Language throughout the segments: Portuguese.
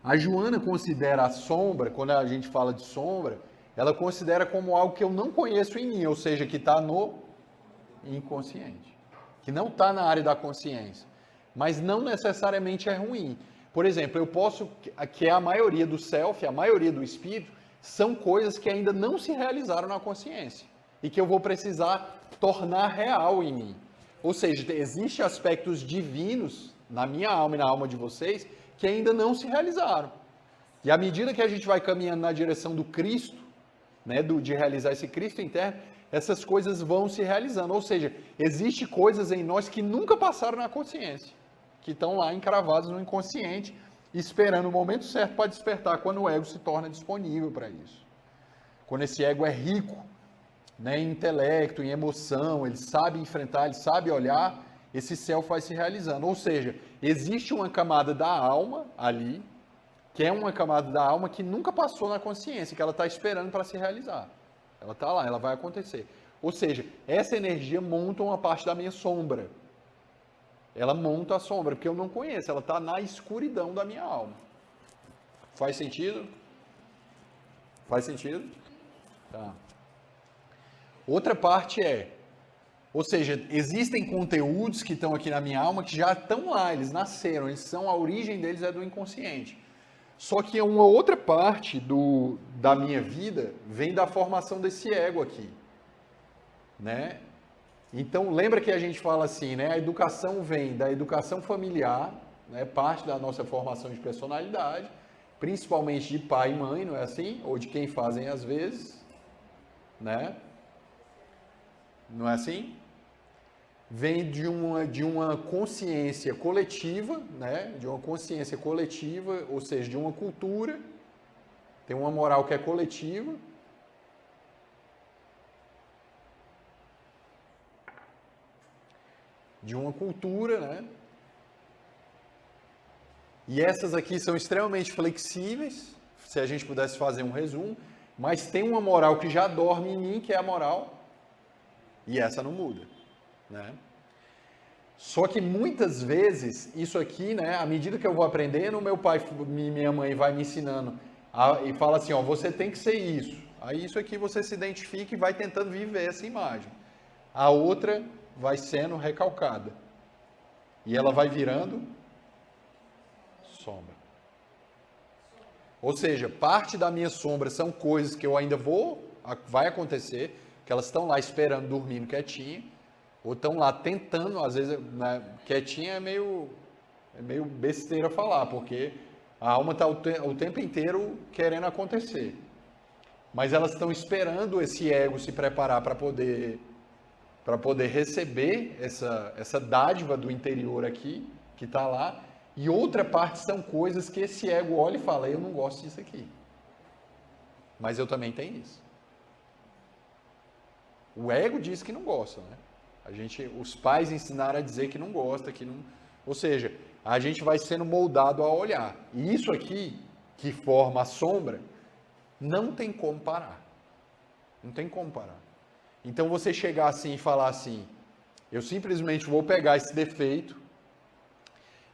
A Joana considera a sombra, quando a gente fala de sombra, ela considera como algo que eu não conheço em mim, ou seja, que está no inconsciente, que não está na área da consciência, mas não necessariamente é ruim. Por exemplo, eu posso, que é a maioria do self, a maioria do espírito, são coisas que ainda não se realizaram na consciência e que eu vou precisar tornar real em mim. Ou seja, existem aspectos divinos na minha alma e na alma de vocês que ainda não se realizaram. E à medida que a gente vai caminhando na direção do Cristo, né, de realizar esse Cristo interno, essas coisas vão se realizando. Ou seja, existem coisas em nós que nunca passaram na consciência, que estão lá encravadas no inconsciente, esperando o momento certo para despertar, quando o ego se torna disponível para isso. Quando esse ego é rico, né, em intelecto, em emoção, ele sabe enfrentar, ele sabe olhar, esse self vai se realizando. Ou seja, existe uma camada da alma ali, que é uma camada da alma que nunca passou na consciência, que ela está esperando para se realizar. Ela está lá, ela vai acontecer. Ou seja, essa energia monta uma parte da minha sombra. Ela monta a sombra, porque eu não conheço, ela está na escuridão da minha alma. Faz sentido? Faz sentido? Tá. Outra parte ou seja, existem conteúdos que estão aqui na minha alma que já estão lá, eles nasceram, a origem deles é do inconsciente. Só que uma outra parte da minha vida vem da formação desse ego aqui, né? Então, lembra que a gente fala assim, né? A educação vem da educação familiar, né? Parte da nossa formação de personalidade, principalmente de pai e mãe, não é assim? Ou de quem fazem às vezes, né? Não é assim? Vem de uma consciência coletiva, né? De uma consciência coletiva, ou seja, de uma cultura, tem uma moral que é coletiva. De uma cultura, né? E essas aqui são extremamente flexíveis, se a gente pudesse fazer um resumo, mas tem uma moral que já dorme em mim, que é a moral, e essa não muda, né? Só que muitas vezes, isso aqui, né, à medida que eu vou aprendendo, meu pai e minha mãe vai me ensinando e fala assim, ó, você tem que ser isso. Aí isso aqui você se identifica e vai tentando viver essa imagem. A outra vai sendo recalcada. E ela vai virando sombra. Ou seja, parte da minha sombra são coisas que eu ainda vai acontecer, que elas estão lá esperando, dormindo quietinho, ou estão lá tentando, às vezes, né, quietinha é meio besteira falar, porque a alma está o tempo inteiro querendo acontecer. Mas elas estão esperando esse ego se preparar para poder receber essa dádiva do interior aqui, que está lá, e outra parte são coisas que esse ego olha e fala, eu não gosto disso aqui. Mas eu também tenho isso. O ego diz que não gosta, né? Os pais ensinaram a dizer que não gosta, que não... Ou seja, a gente vai sendo moldado a olhar. E isso aqui, que forma a sombra, não tem como parar. Não tem como parar. Então você chegar assim e falar assim, eu simplesmente vou pegar esse defeito,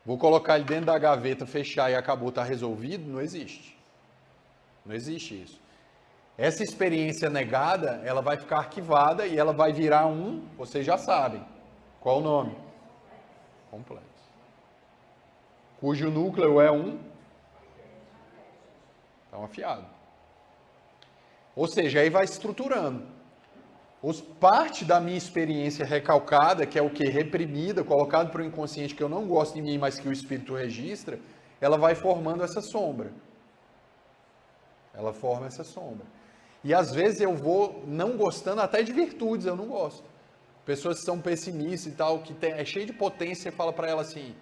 vou colocar ele dentro da gaveta, fechar e acabou, está resolvido, não existe. Não existe isso. Essa experiência negada, ela vai ficar arquivada e ela vai virar vocês já sabem, qual o nome? Complexo. Cujo núcleo é então afiado. Ou seja, aí vai estruturando. Parte da minha experiência recalcada, que é o que? Reprimida, colocado para o inconsciente, que eu não gosto de mim, mas que o espírito registra, ela vai formando essa sombra. Ela forma essa sombra. E às vezes eu vou não gostando até de virtudes, eu não gosto. Pessoas que são pessimistas e tal, que é cheio de potência, você fala para ela assim,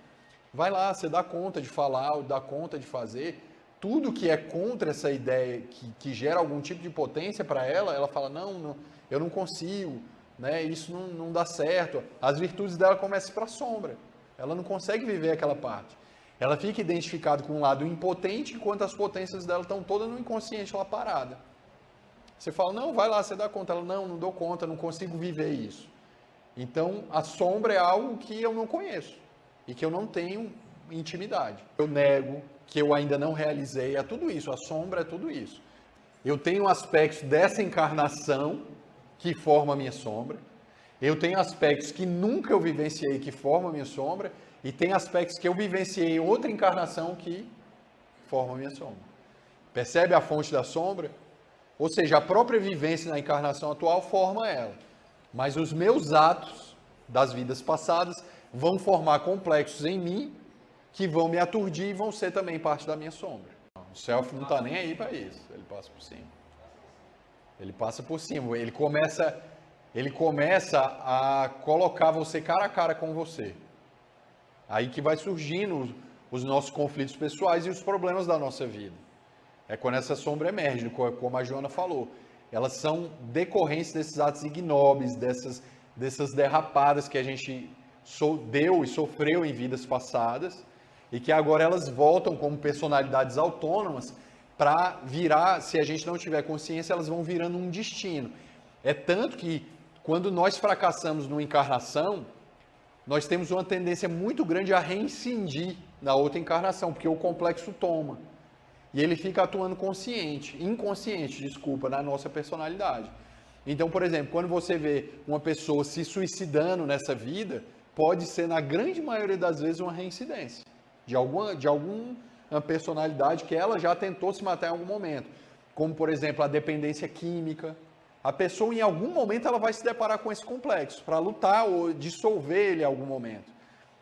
vai lá, você dá conta de falar, dá conta de fazer. Tudo que é contra essa ideia, que gera algum tipo de potência para ela, ela fala, não, eu não consigo, né? Isso não dá certo. As virtudes dela começam para a sombra. Ela não consegue viver aquela parte. Ela fica identificada com um lado impotente, enquanto as potências dela estão todas no inconsciente lá parada. Você fala, não, vai lá, você dá conta. Ela, não dou conta, não consigo viver isso. Então, a sombra é algo que eu não conheço e que eu não tenho intimidade. Eu nego que eu ainda não realizei, é tudo isso, a sombra é tudo isso. Eu tenho aspectos dessa encarnação que formam a minha sombra, eu tenho aspectos que nunca eu vivenciei que formam a minha sombra, e tem aspectos que eu vivenciei em outra encarnação que formam a minha sombra. Percebe a fonte da sombra? Ou seja, a própria vivência na encarnação atual forma ela. Mas os meus atos das vidas passadas vão formar complexos em mim que vão me aturdir e vão ser também parte da minha sombra. O self não está nem aí para isso, ele passa por cima. Ele passa por cima, ele começa a colocar você cara a cara com você. Aí que vai surgindo os nossos conflitos pessoais e os problemas da nossa vida. É quando essa sombra emerge, como a Joana falou. Elas são decorrentes desses atos ignóbeis, dessas derrapadas que a gente deu e sofreu em vidas passadas, e que agora elas voltam como personalidades autônomas para virar, se a gente não tiver consciência, elas vão virando um destino. É tanto que quando nós fracassamos numa encarnação, nós temos uma tendência muito grande a reincidir na outra encarnação, porque o complexo toma. E ele fica atuando inconsciente, na nossa personalidade. Então, por exemplo, quando você vê uma pessoa se suicidando nessa vida, pode ser, na grande maioria das vezes, uma reincidência de alguma personalidade que ela já tentou se matar em algum momento. Como, por exemplo, a dependência química. A pessoa, em algum momento, ela vai se deparar com esse complexo, para lutar ou dissolver ele em algum momento.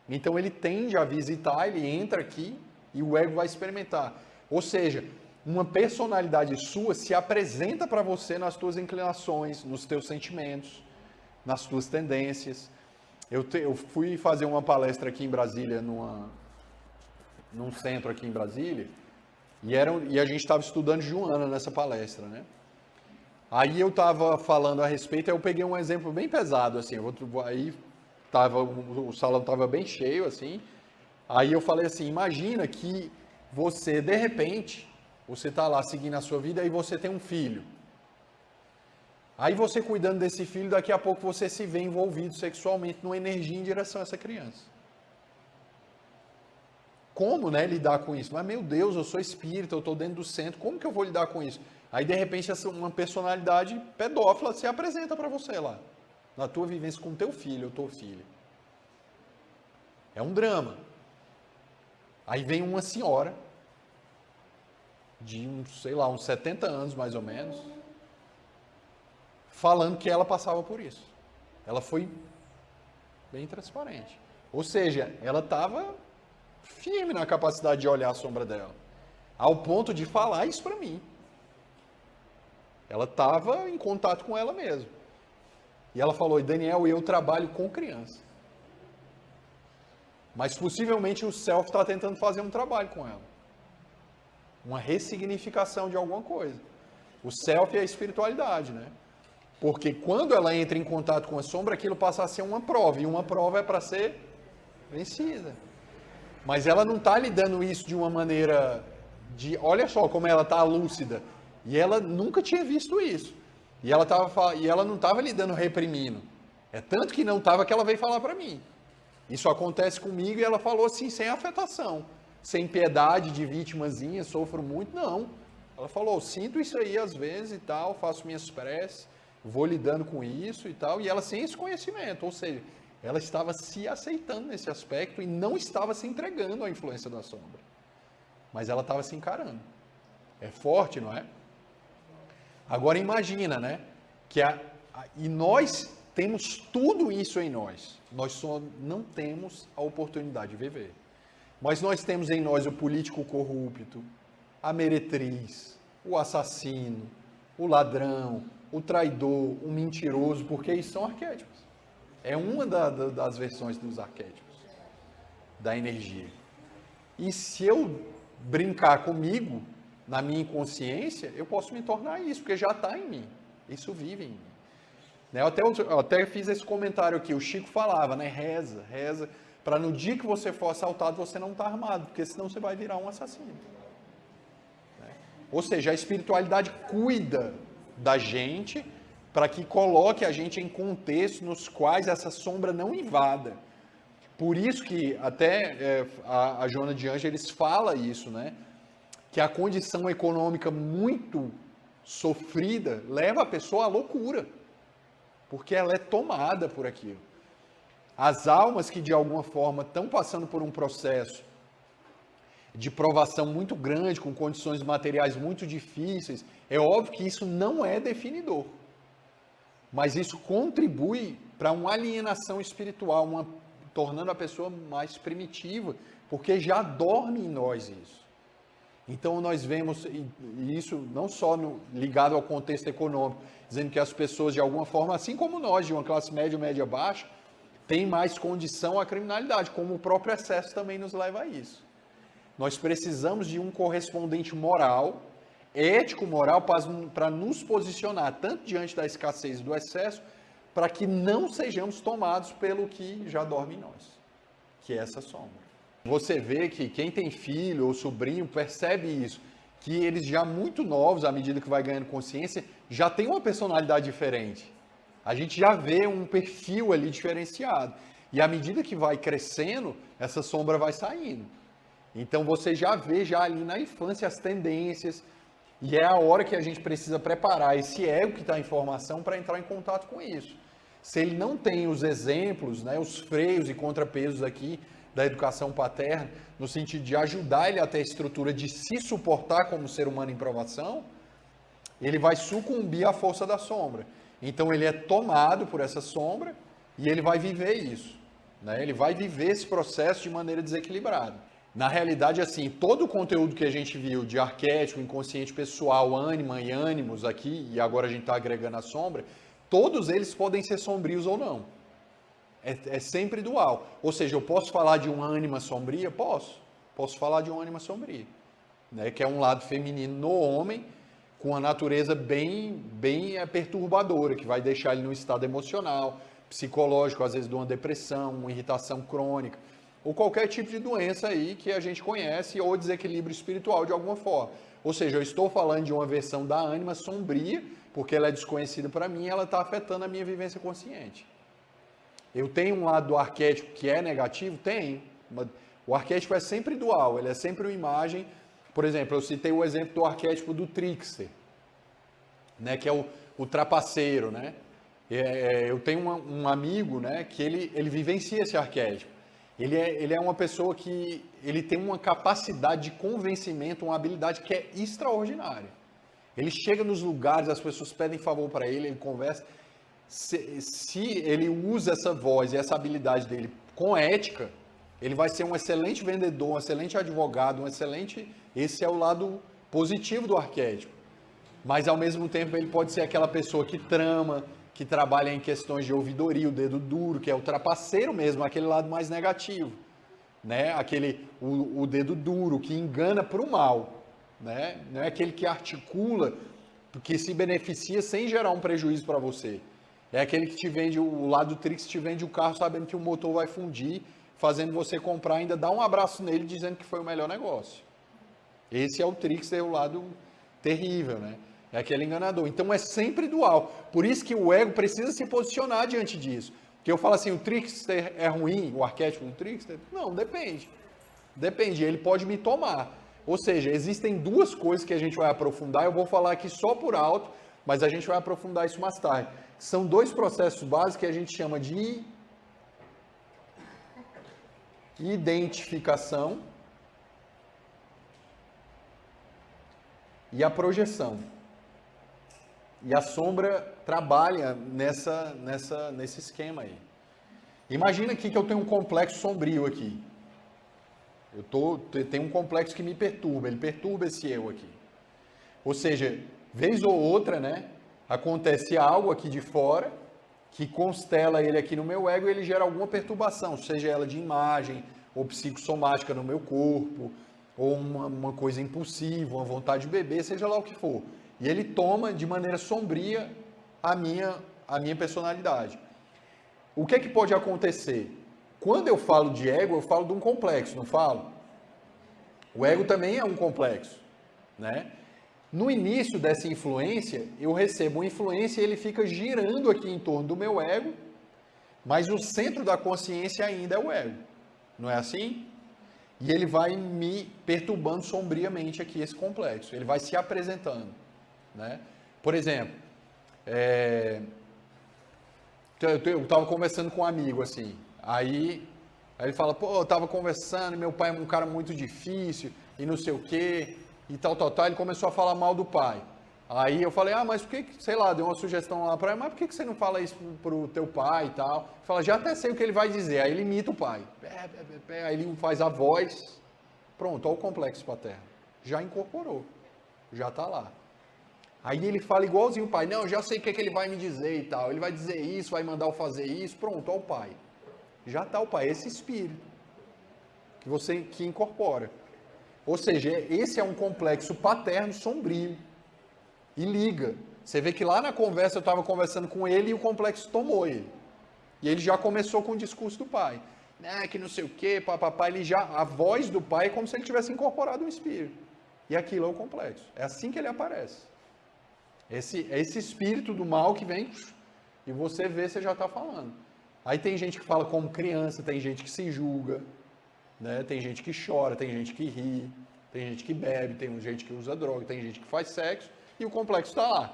Então, ele tende a visitar, ele entra aqui e o ego vai experimentar. Ou seja, uma personalidade sua se apresenta para você nas tuas inclinações, nos teus sentimentos, nas tuas tendências. Eu fui fazer uma palestra aqui em Brasília, num centro aqui em Brasília, e a gente estava estudando Joana nessa palestra, né? Aí eu estava falando a respeito, aí eu peguei um exemplo bem pesado, assim, aí o salão estava bem cheio, assim, aí eu falei assim, imagina que você, de repente, você está lá seguindo a sua vida e você tem um filho. Aí você cuidando desse filho, daqui a pouco você se vê envolvido sexualmente numa energia em direção a essa criança. Como, né, lidar com isso? Mas, meu Deus, eu sou espírita, eu estou dentro do centro, como que eu vou lidar com isso? Aí, de repente, uma personalidade pedófila se apresenta para você lá, na tua vivência com teu filho ou tua filha. É um drama. Aí vem uma senhora, de uns 70 anos mais ou menos, falando que ela passava por isso. Ela foi bem transparente. Ou seja, ela estava firme na capacidade de olhar a sombra dela, ao ponto de falar isso para mim. Ela estava em contato com ela mesma. E ela falou, Daniel, eu trabalho com criança. Mas possivelmente o self está tentando fazer um trabalho com ela. Uma ressignificação de alguma coisa. O self é a espiritualidade, né? Porque quando ela entra em contato com a sombra, aquilo passa a ser uma prova. E uma prova é para ser vencida. Mas ela não está lidando isso de uma maneira de... Olha só como ela está lúcida. E ela nunca tinha visto isso. E ela não estava lidando reprimindo. É tanto que não estava que ela veio falar para mim. Isso acontece comigo e ela falou assim, sem afetação. Sem piedade de vítimazinha, sofro muito, não. Ela falou, sinto isso aí às vezes e tal, faço minhas preces, vou lidando com isso e tal. E ela sem esse conhecimento, ou seja, ela estava se aceitando nesse aspecto e não estava se entregando à influência da sombra. Mas ela estava se encarando. É forte, não é? Agora imagina, né? E nós temos tudo isso em nós. Nós só não temos a oportunidade de viver. Mas nós temos em nós o político corrupto, a meretriz, o assassino, o ladrão, o traidor, o mentiroso, porque isso são arquétipos. É uma das versões dos arquétipos, da energia. E se eu brincar comigo, na minha inconsciência, eu posso me tornar isso, porque já está em mim. Isso vive em mim. Eu até fiz esse comentário aqui, o Chico falava, né? Reza, para no dia que você for assaltado, você não estar armado, porque senão você vai virar um assassino. Ou seja, a espiritualidade cuida da gente para que coloque a gente em contextos nos quais essa sombra não invada. Por isso que até a Joana de Ângeles fala isso, né? Que a condição econômica muito sofrida leva a pessoa à loucura, porque ela é tomada por aquilo. As almas que de alguma forma estão passando por um processo de provação muito grande, com condições materiais muito difíceis, é óbvio que isso não é definidor. Mas isso contribui para uma alienação espiritual, tornando a pessoa mais primitiva, porque já dorme em nós isso. Então nós vemos isso não só ligado ao contexto econômico, dizendo que as pessoas de alguma forma, assim como nós, de uma classe média, média baixa, têm mais condição à criminalidade, como o próprio excesso também nos leva a isso. Nós precisamos de um correspondente moral, ético-moral, para nos posicionar tanto diante da escassez e do excesso, para que não sejamos tomados pelo que já dorme em nós, que é essa sombra. Você vê que quem tem filho ou sobrinho percebe isso, que eles já muito novos, à medida que vai ganhando consciência, já tem uma personalidade diferente. A gente já vê um perfil ali diferenciado. E à medida que vai crescendo, essa sombra vai saindo. Então você já vê já ali na infância as tendências, e é a hora que a gente precisa preparar esse ego que está em formação para entrar em contato com isso. Se ele não tem os exemplos, né, os freios e contrapesos aqui da educação paterna, no sentido de ajudar ele a ter a estrutura de se suportar como ser humano em provação, ele vai sucumbir à força da sombra. Então ele é tomado por essa sombra e ele vai viver isso, né? Ele vai viver esse processo de maneira desequilibrada. Na realidade, assim, todo o conteúdo que a gente viu de arquétipo, inconsciente pessoal, ânima e ânimos aqui, e agora a gente está agregando a sombra, todos eles podem ser sombrios ou não. É sempre dual. Ou seja, eu posso falar de uma ânima sombria? Posso falar de uma ânima sombria, né? Que é um lado feminino no homem, com a natureza bem perturbadora, que vai deixar ele num estado emocional, psicológico, às vezes de uma depressão, uma irritação crônica, ou qualquer tipo de doença aí que a gente conhece, ou desequilíbrio espiritual de alguma forma. Ou seja, eu estou falando de uma versão da ânima sombria, porque ela é desconhecida para mim e ela está afetando a minha vivência consciente. Eu tenho um lado do arquétipo que é negativo? Tenho. O arquétipo é sempre dual, ele é sempre uma imagem. Por exemplo, eu citei o exemplo do arquétipo do trickster, né, que é o trapaceiro, né? Eu tenho um amigo, né, que ele vivencia esse arquétipo. Ele é uma pessoa que ele tem uma capacidade de convencimento, uma habilidade que é extraordinária. Ele chega nos lugares, as pessoas pedem favor para ele conversa. Se ele usa essa voz e essa habilidade dele com ética, ele vai ser um excelente vendedor, um excelente advogado, esse é o lado positivo do arquétipo. Mas ao mesmo tempo ele pode ser aquela pessoa que trama, que trabalha em questões de ouvidoria, o dedo duro, que é o trapaceiro mesmo, aquele lado mais negativo, né? O dedo duro, que engana para o mal, né? Não é aquele que articula, que se beneficia sem gerar um prejuízo para você. É aquele que te vende, o lado do Trix te vende o carro sabendo que o motor vai fundir, fazendo você comprar, ainda dá um abraço nele dizendo que foi o melhor negócio. Esse é o Trickster, o lado terrível, né? É aquele enganador. Então é sempre dual. Por isso que o ego precisa se posicionar diante disso. Porque eu falo assim, o Trickster é ruim, o arquétipo do Trickster? Não, depende. Depende, ele pode me tomar. Ou seja, existem duas coisas que a gente vai aprofundar, eu vou falar aqui só por alto, mas a gente vai aprofundar isso mais tarde. São dois processos básicos que a gente chama de identificação e a projeção. E a sombra trabalha nesse esquema aí. Imagina aqui que eu tenho um complexo sombrio aqui. Eu tenho um complexo que me perturba, ele perturba esse eu aqui. Ou seja, vez ou outra, né, acontece algo aqui de fora que constela ele aqui no meu ego e ele gera alguma perturbação, seja ela de imagem ou psicossomática no meu corpo, ou uma coisa impulsiva, uma vontade de beber, seja lá o que for. E ele toma de maneira sombria a minha personalidade. O que é que pode acontecer? Quando eu falo de ego, eu falo de um complexo, não falo? O ego também é um complexo, né? No início dessa influência, eu recebo uma influência e ele fica girando aqui em torno do meu ego, mas o centro da consciência ainda é o ego. Não é assim? E ele vai me perturbando sombriamente aqui, esse complexo. Ele vai se apresentando, né? Por exemplo, eu estava conversando com um amigo, assim, aí ele fala, pô, eu estava conversando, meu pai é um cara muito difícil, e não sei o quê, e tal, ele começou a falar mal do pai. Aí eu falei, mas por que, sei lá, deu uma sugestão lá para ele, mas por que você não fala isso pro teu pai e tal? Ele fala, já até sei o que ele vai dizer, aí ele imita o pai. Aí ele faz a voz, pronto, olha o complexo paterno. Já incorporou, já está lá. Aí ele fala igualzinho o pai, não, já sei o que ele vai me dizer e tal, ele vai dizer isso, vai mandar eu fazer isso, pronto, olha o pai. Já está o pai, esse espírito que incorpora. Ou seja, esse é um complexo paterno sombrio. E liga. Você vê que lá na conversa eu estava conversando com ele e o complexo tomou ele. E ele já começou com o discurso do pai. Que não sei o quê, papapá. A voz do pai é como se ele tivesse incorporado um espírito. E aquilo é o complexo. É assim que ele aparece. Esse espírito do mal que vem e você vê, você já está falando. Aí tem gente que fala como criança, tem gente que se julga, né? Tem gente que chora, tem gente que ri, tem gente que bebe, tem gente que usa droga, tem gente que faz sexo. E o complexo está lá.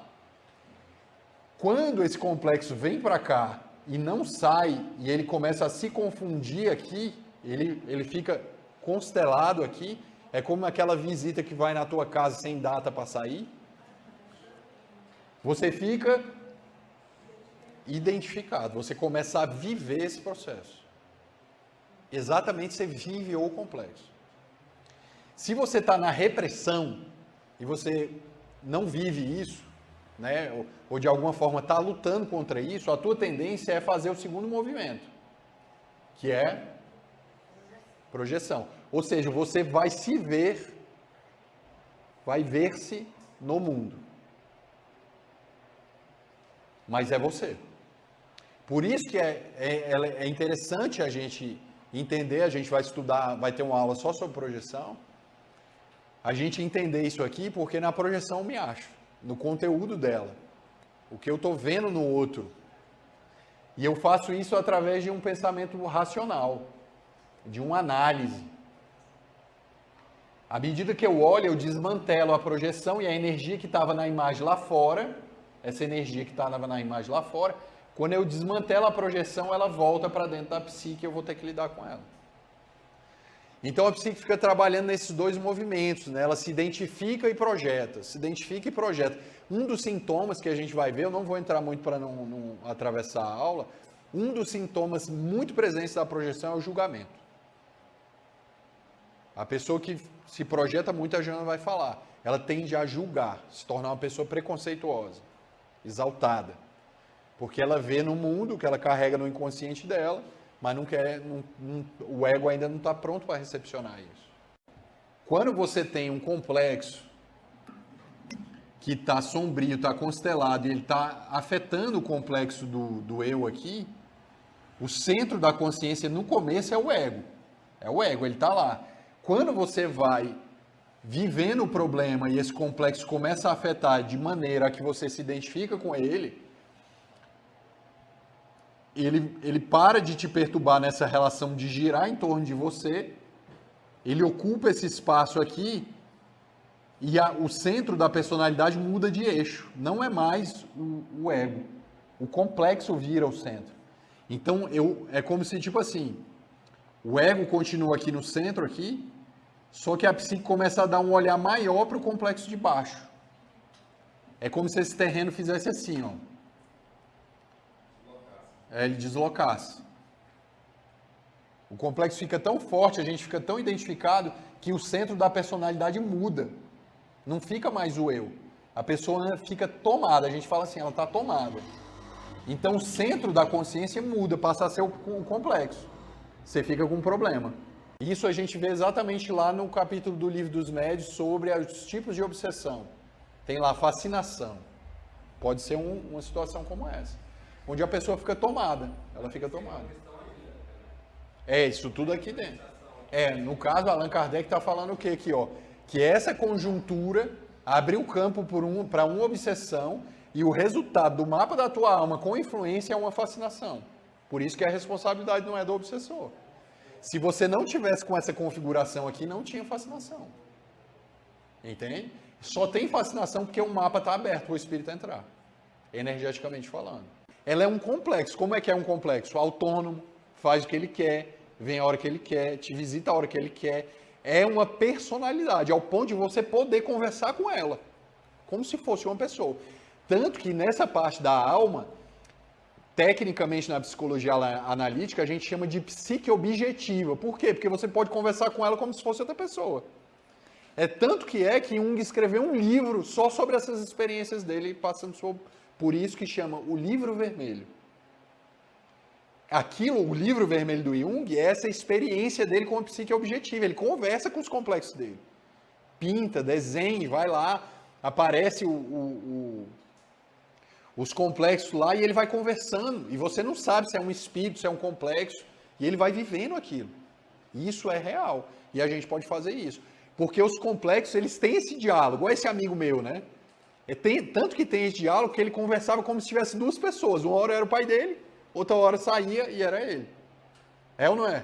Quando esse complexo vem para cá e não sai, e ele começa a se confundir aqui, ele fica constelado aqui, é como aquela visita que vai na tua casa sem data para sair. Você fica identificado, você começa a viver esse processo. Exatamente, você vive o complexo. Se você está na repressão e você não vive isso, né, ou de alguma forma está lutando contra isso, a tua tendência é fazer o segundo movimento, que é projeção. Ou seja, você vai se ver, vai ver-se no mundo. Mas é você. Por isso que é interessante a gente entender, a gente vai estudar, vai ter uma aula só sobre projeção, a gente entender isso aqui, porque na projeção eu me acho, no conteúdo dela, o que eu estou vendo no outro. E eu faço isso através de um pensamento racional, de uma análise. À medida que eu olho, eu desmantelo a projeção e a energia que estava na imagem lá fora, essa energia que estava na imagem lá fora, quando eu desmantelo a projeção, ela volta para dentro da psique e eu vou ter que lidar com ela. Então a psique fica trabalhando nesses dois movimentos, né? Ela se identifica e projeta, se identifica e projeta. Um dos sintomas que a gente vai ver, eu não vou entrar muito para não atravessar a aula, um dos sintomas muito presentes da projeção é o julgamento. A pessoa que se projeta muito, a Jana vai falar, ela tende a julgar, se tornar uma pessoa preconceituosa, exaltada. Porque ela vê no mundo o que ela carrega no inconsciente dela, mas não quer, o ego ainda não está pronto para recepcionar isso. Quando você tem um complexo que está sombrio, está constelado, e ele está afetando o complexo do eu aqui, o centro da consciência no começo é o ego. É o ego, ele está lá. Quando você vai vivendo o problema e esse complexo começa a afetar de maneira que você se identifica com ele para de te perturbar nessa relação de girar em torno de você, ele ocupa esse espaço aqui e o centro da personalidade muda de eixo. Não é mais o ego. O complexo vira o centro. Então, é como se, tipo assim, o ego continua aqui no centro, aqui, só que a psique começa a dar um olhar maior para o complexo de baixo. É como se esse terreno fizesse assim, ó. Ele deslocasse. O complexo fica tão forte, a gente fica tão identificado, que o centro da personalidade muda. Não fica mais o eu. A pessoa fica tomada, a gente fala assim, ela está tomada. Então o centro da consciência muda, passa a ser o complexo. Você fica com um problema. Isso a gente vê exatamente lá no capítulo do Livro dos Médiuns sobre os tipos de obsessão. Tem lá fascinação. Pode ser uma situação como essa. Onde a pessoa fica tomada. Ela fica tomada. É, isso tudo aqui dentro. No caso, Allan Kardec está falando o quê aqui, ó? Que essa conjuntura abriu o campo para uma obsessão e o resultado do mapa da tua alma com influência é uma fascinação. Por isso que a responsabilidade não é do obsessor. Se você não tivesse com essa configuração aqui, não tinha fascinação. Entende? Só tem fascinação porque o mapa está aberto para o espírito entrar, energeticamente falando. Ela é um complexo. Como é que é um complexo? Autônomo, faz o que ele quer, vem a hora que ele quer, te visita a hora que ele quer. É uma personalidade, ao ponto de você poder conversar com ela, como se fosse uma pessoa. Tanto que nessa parte da alma, tecnicamente na psicologia analítica, a gente chama de psique objetiva. Por quê? Porque você pode conversar com ela como se fosse outra pessoa. É tanto que Jung escreveu um livro só sobre essas experiências dele, passando por isso que chama o Livro Vermelho. O Livro Vermelho do Jung é essa experiência dele com a psique objetiva. Ele conversa com os complexos dele. Pinta, desenha, vai lá, aparece os complexos lá e ele vai conversando. E você não sabe se é um espírito, se é um complexo. E ele vai vivendo aquilo. Isso é real. E a gente pode fazer isso. Porque os complexos, eles têm esse diálogo. Olha esse amigo meu, né? Tanto que tem esse diálogo que ele conversava como se tivesse duas pessoas. Uma hora era o pai dele, outra hora saía e era ele. É ou não é?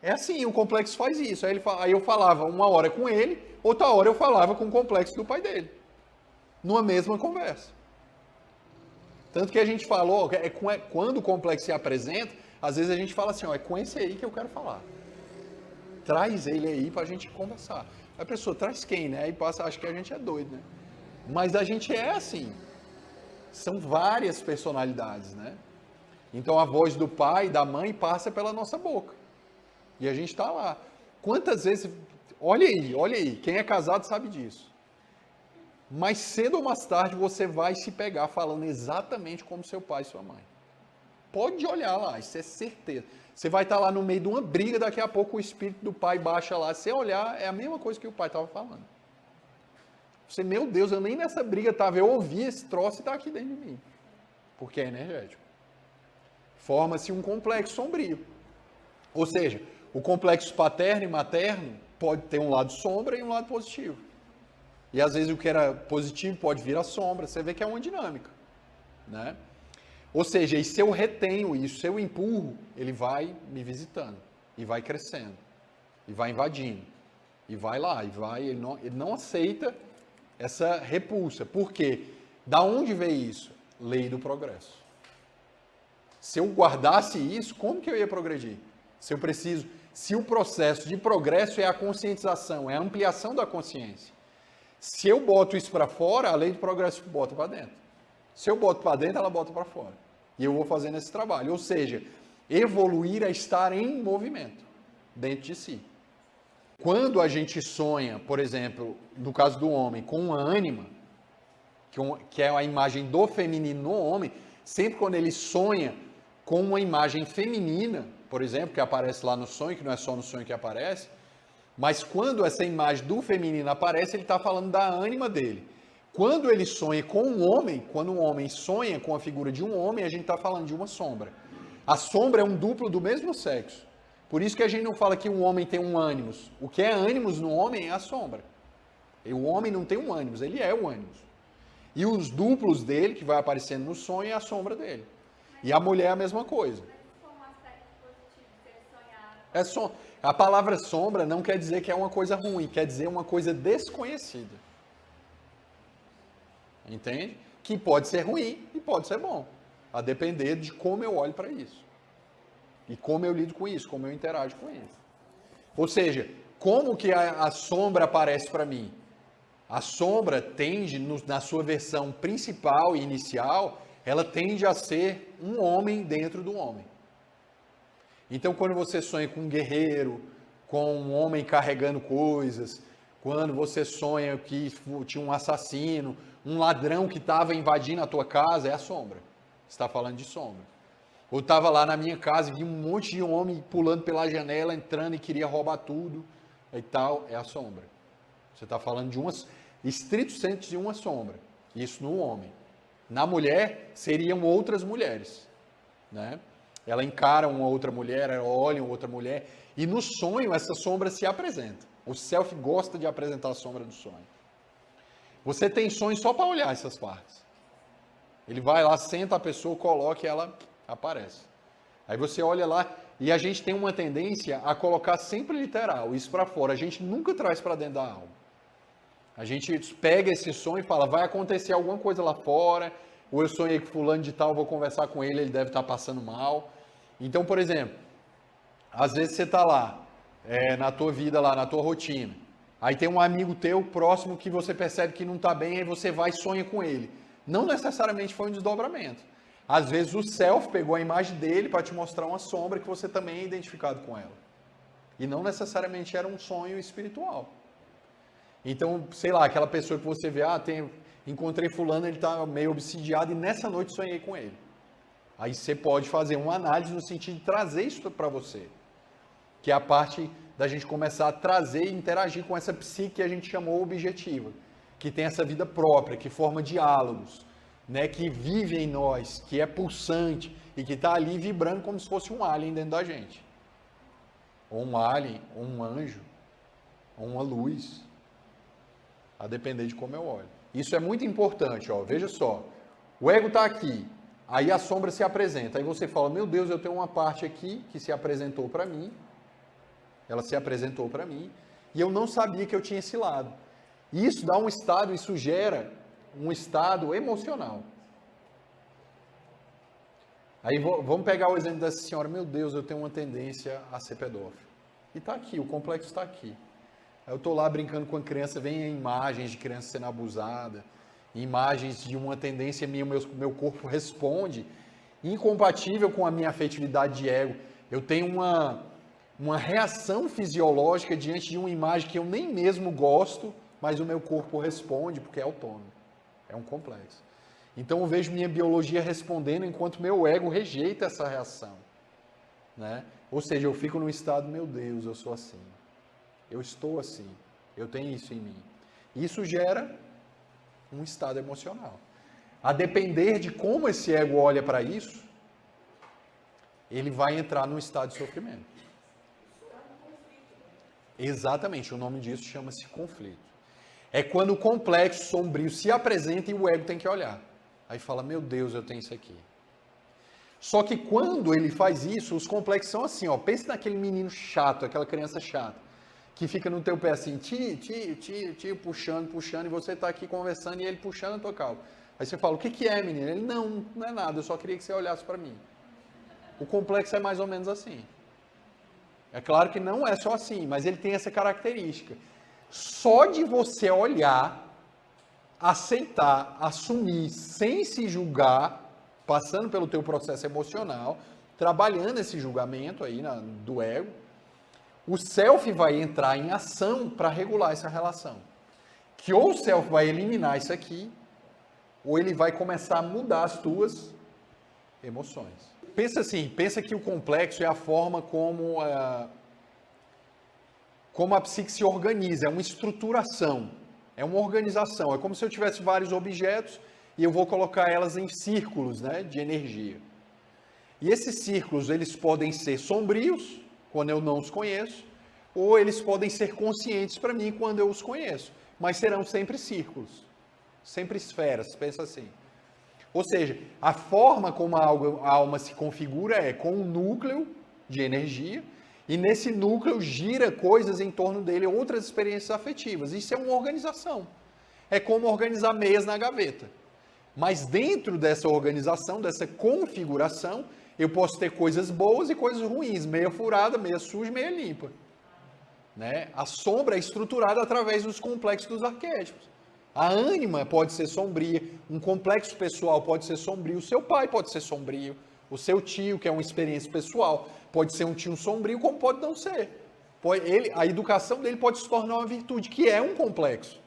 É assim, o complexo faz isso. Aí eu falava uma hora com ele, outra hora eu falava com o complexo do pai dele. Numa mesma conversa. Tanto que a gente falou, quando o complexo se apresenta, às vezes a gente fala assim, ó, é com esse aí que eu quero falar. Traz ele aí pra gente conversar. A pessoa traz quem, né? Aí passa, acho que a gente é doido, né? Mas a gente é assim. São várias personalidades, né? Então a voz do pai, da mãe passa pela nossa boca. E a gente está lá. Quantas vezes... Olha aí. Quem é casado sabe disso. Mais cedo ou mais tarde você vai se pegar falando exatamente como seu pai e sua mãe. Pode olhar lá, isso é certeza. Você vai estar lá no meio de uma briga, daqui a pouco o espírito do pai baixa lá. Se olhar, é a mesma coisa que o pai estava falando. Você, meu Deus, eu nem nessa briga estava. Eu ouvi esse troço e está aqui dentro de mim. Porque é energético. Forma-se um complexo sombrio. Ou seja, o complexo paterno e materno pode ter um lado sombra e um lado positivo. E às vezes o que era positivo pode vir a sombra. Você vê que é uma dinâmica, né? Ou seja, e se eu retenho isso, se eu empurro, ele vai me visitando, e vai crescendo, e vai invadindo, e vai lá, ele não aceita essa repulsa. Por quê? Da onde veio isso? Lei do progresso. Se eu guardasse isso, como que eu ia progredir? Se o processo de progresso é a conscientização, é a ampliação da consciência. Se eu boto isso para fora, a lei do progresso bota para dentro. Se eu boto para dentro, ela bota para fora. E eu vou fazendo esse trabalho. Ou seja, evoluir é estar em movimento, dentro de si. Quando a gente sonha, por exemplo, no caso do homem, com uma ânima, que é a imagem do feminino no homem, sempre quando ele sonha com uma imagem feminina, por exemplo, que aparece lá no sonho, que não é só no sonho que aparece, mas quando essa imagem do feminino aparece, ele está falando da ânima dele. Quando ele sonha com um homem, quando um homem sonha com a figura de um homem, a gente está falando de uma sombra. A sombra é um duplo do mesmo sexo. Por isso que a gente não fala que um homem tem um ânimos. O que é ânimos no homem é a sombra. E o homem não tem um ânimos, ele é o ânimos. E os duplos dele, que vai aparecendo no sonho, é a sombra dele. E a mulher é a mesma coisa. A palavra sombra não quer dizer que é uma coisa ruim, quer dizer uma coisa desconhecida. Entende? Que pode ser ruim e pode ser bom, a depender de como eu olho para isso. E como eu lido com isso, como eu interajo com isso. Ou seja, como que a sombra aparece para mim? A sombra tende, na sua versão principal e inicial, ela tende a ser um homem dentro do homem. Então, quando você sonha com um guerreiro, com um homem carregando coisas, quando você sonha que tinha um assassino, um ladrão que estava invadindo a tua casa, é a sombra. Você está falando de sombra. Ou estava lá na minha casa e vi um monte de homem pulando pela janela, entrando e queria roubar tudo e tal, é a sombra. Você está falando de estrito senso de uma sombra. Isso no homem. Na mulher, seriam outras mulheres, né? Ela encara uma outra mulher, ela olha uma outra mulher, e no sonho essa sombra se apresenta. O self gosta de apresentar a sombra do sonho. Você tem sonho só para olhar essas partes. Ele vai lá, senta a pessoa, coloca e ela aparece. Aí você olha lá e a gente tem uma tendência a colocar sempre literal, isso para fora. A gente nunca traz para dentro da alma. A gente pega esse sonho e fala, vai acontecer alguma coisa lá fora, ou eu sonhei com fulano de tal, vou conversar com ele, ele deve estar passando mal. Então, por exemplo, às vezes você está lá, na tua vida, lá na tua rotina, aí tem um amigo teu próximo que você percebe que não está bem, aí você vai e sonha com ele. Não necessariamente foi um desdobramento. Às vezes o self pegou a imagem dele para te mostrar uma sombra que você também é identificado com ela. E não necessariamente era um sonho espiritual. Então, sei lá, aquela pessoa que você vê, encontrei fulano, ele está meio obsidiado e nessa noite sonhei com ele. Aí você pode fazer uma análise no sentido de trazer isso para você. Que é a parte da gente começar a trazer e interagir com essa psique que a gente chamou objetiva. Que tem essa vida própria, que forma diálogos, né, que vive em nós, que é pulsante e que está ali vibrando como se fosse um alien dentro da gente. Ou um alien, ou um anjo, ou uma luz. A depender de como eu olho. Isso é muito importante, ó. Veja só. O ego está aqui, aí a sombra se apresenta. Aí você fala, meu Deus, eu tenho uma parte aqui que se apresentou para mim. Ela se apresentou para mim e eu não sabia que eu tinha esse lado. Isso dá um estado, isso gera um estado emocional. Aí vamos pegar o exemplo dessa senhora. Meu Deus, eu tenho uma tendência a ser pedófilo. E está aqui, o complexo está aqui. Aí eu estou lá brincando com a criança, vem imagens de criança sendo abusada, imagens de uma tendência minha, meu corpo responde, incompatível com a minha afetividade de ego. Eu tenho uma reação fisiológica diante de uma imagem que eu nem mesmo gosto, mas o meu corpo responde porque é autônomo. É um complexo. Então eu vejo minha biologia respondendo enquanto meu ego rejeita essa reação. Né? Ou seja, eu fico num estado, meu Deus, eu sou assim. Eu estou assim. Eu tenho isso em mim. Isso gera um estado emocional. A depender de como esse ego olha para isso, ele vai entrar num estado de sofrimento. Exatamente, o nome disso chama-se conflito. É quando o complexo sombrio se apresenta e o ego tem que olhar. Aí fala, meu Deus, eu tenho isso aqui. Só que quando ele faz isso, os complexos são assim, ó. Pensa naquele menino chato, aquela criança chata, que fica no teu pé assim, tio, puxando, e você está aqui conversando e ele puxando a tua calça. Aí você fala, o que é, menino? Ele, não é nada, eu só queria que você olhasse para mim. O complexo é mais ou menos assim. É claro que não é só assim, mas ele tem essa característica. Só de você olhar, aceitar, assumir, sem se julgar, passando pelo teu processo emocional, trabalhando esse julgamento aí do ego, o self vai entrar em ação para regular essa relação. Que ou o self vai eliminar isso aqui, ou ele vai começar a mudar as tuas emoções. Pensa assim, pensa que o complexo é a forma como a psique se organiza, é uma estruturação, é uma organização. É como se eu tivesse vários objetos e eu vou colocar elas em círculos, né, de energia. E esses círculos, eles podem ser sombrios, quando eu não os conheço, ou eles podem ser conscientes para mim quando eu os conheço, mas serão sempre círculos, sempre esferas, pensa assim. Ou seja, a forma como a alma se configura é com um núcleo de energia, e nesse núcleo gira coisas em torno dele, outras experiências afetivas. Isso é uma organização. É como organizar meias na gaveta. Mas dentro dessa organização, dessa configuração, eu posso ter coisas boas e coisas ruins, meia furada, meia suja, meia limpa. Né? A sombra é estruturada através dos complexos dos arquétipos. A ânima pode ser sombria, um complexo pessoal pode ser sombrio, o seu pai pode ser sombrio, o seu tio, que é uma experiência pessoal, pode ser um tio sombrio, como pode não ser. A educação dele pode se tornar uma virtude, que é um complexo.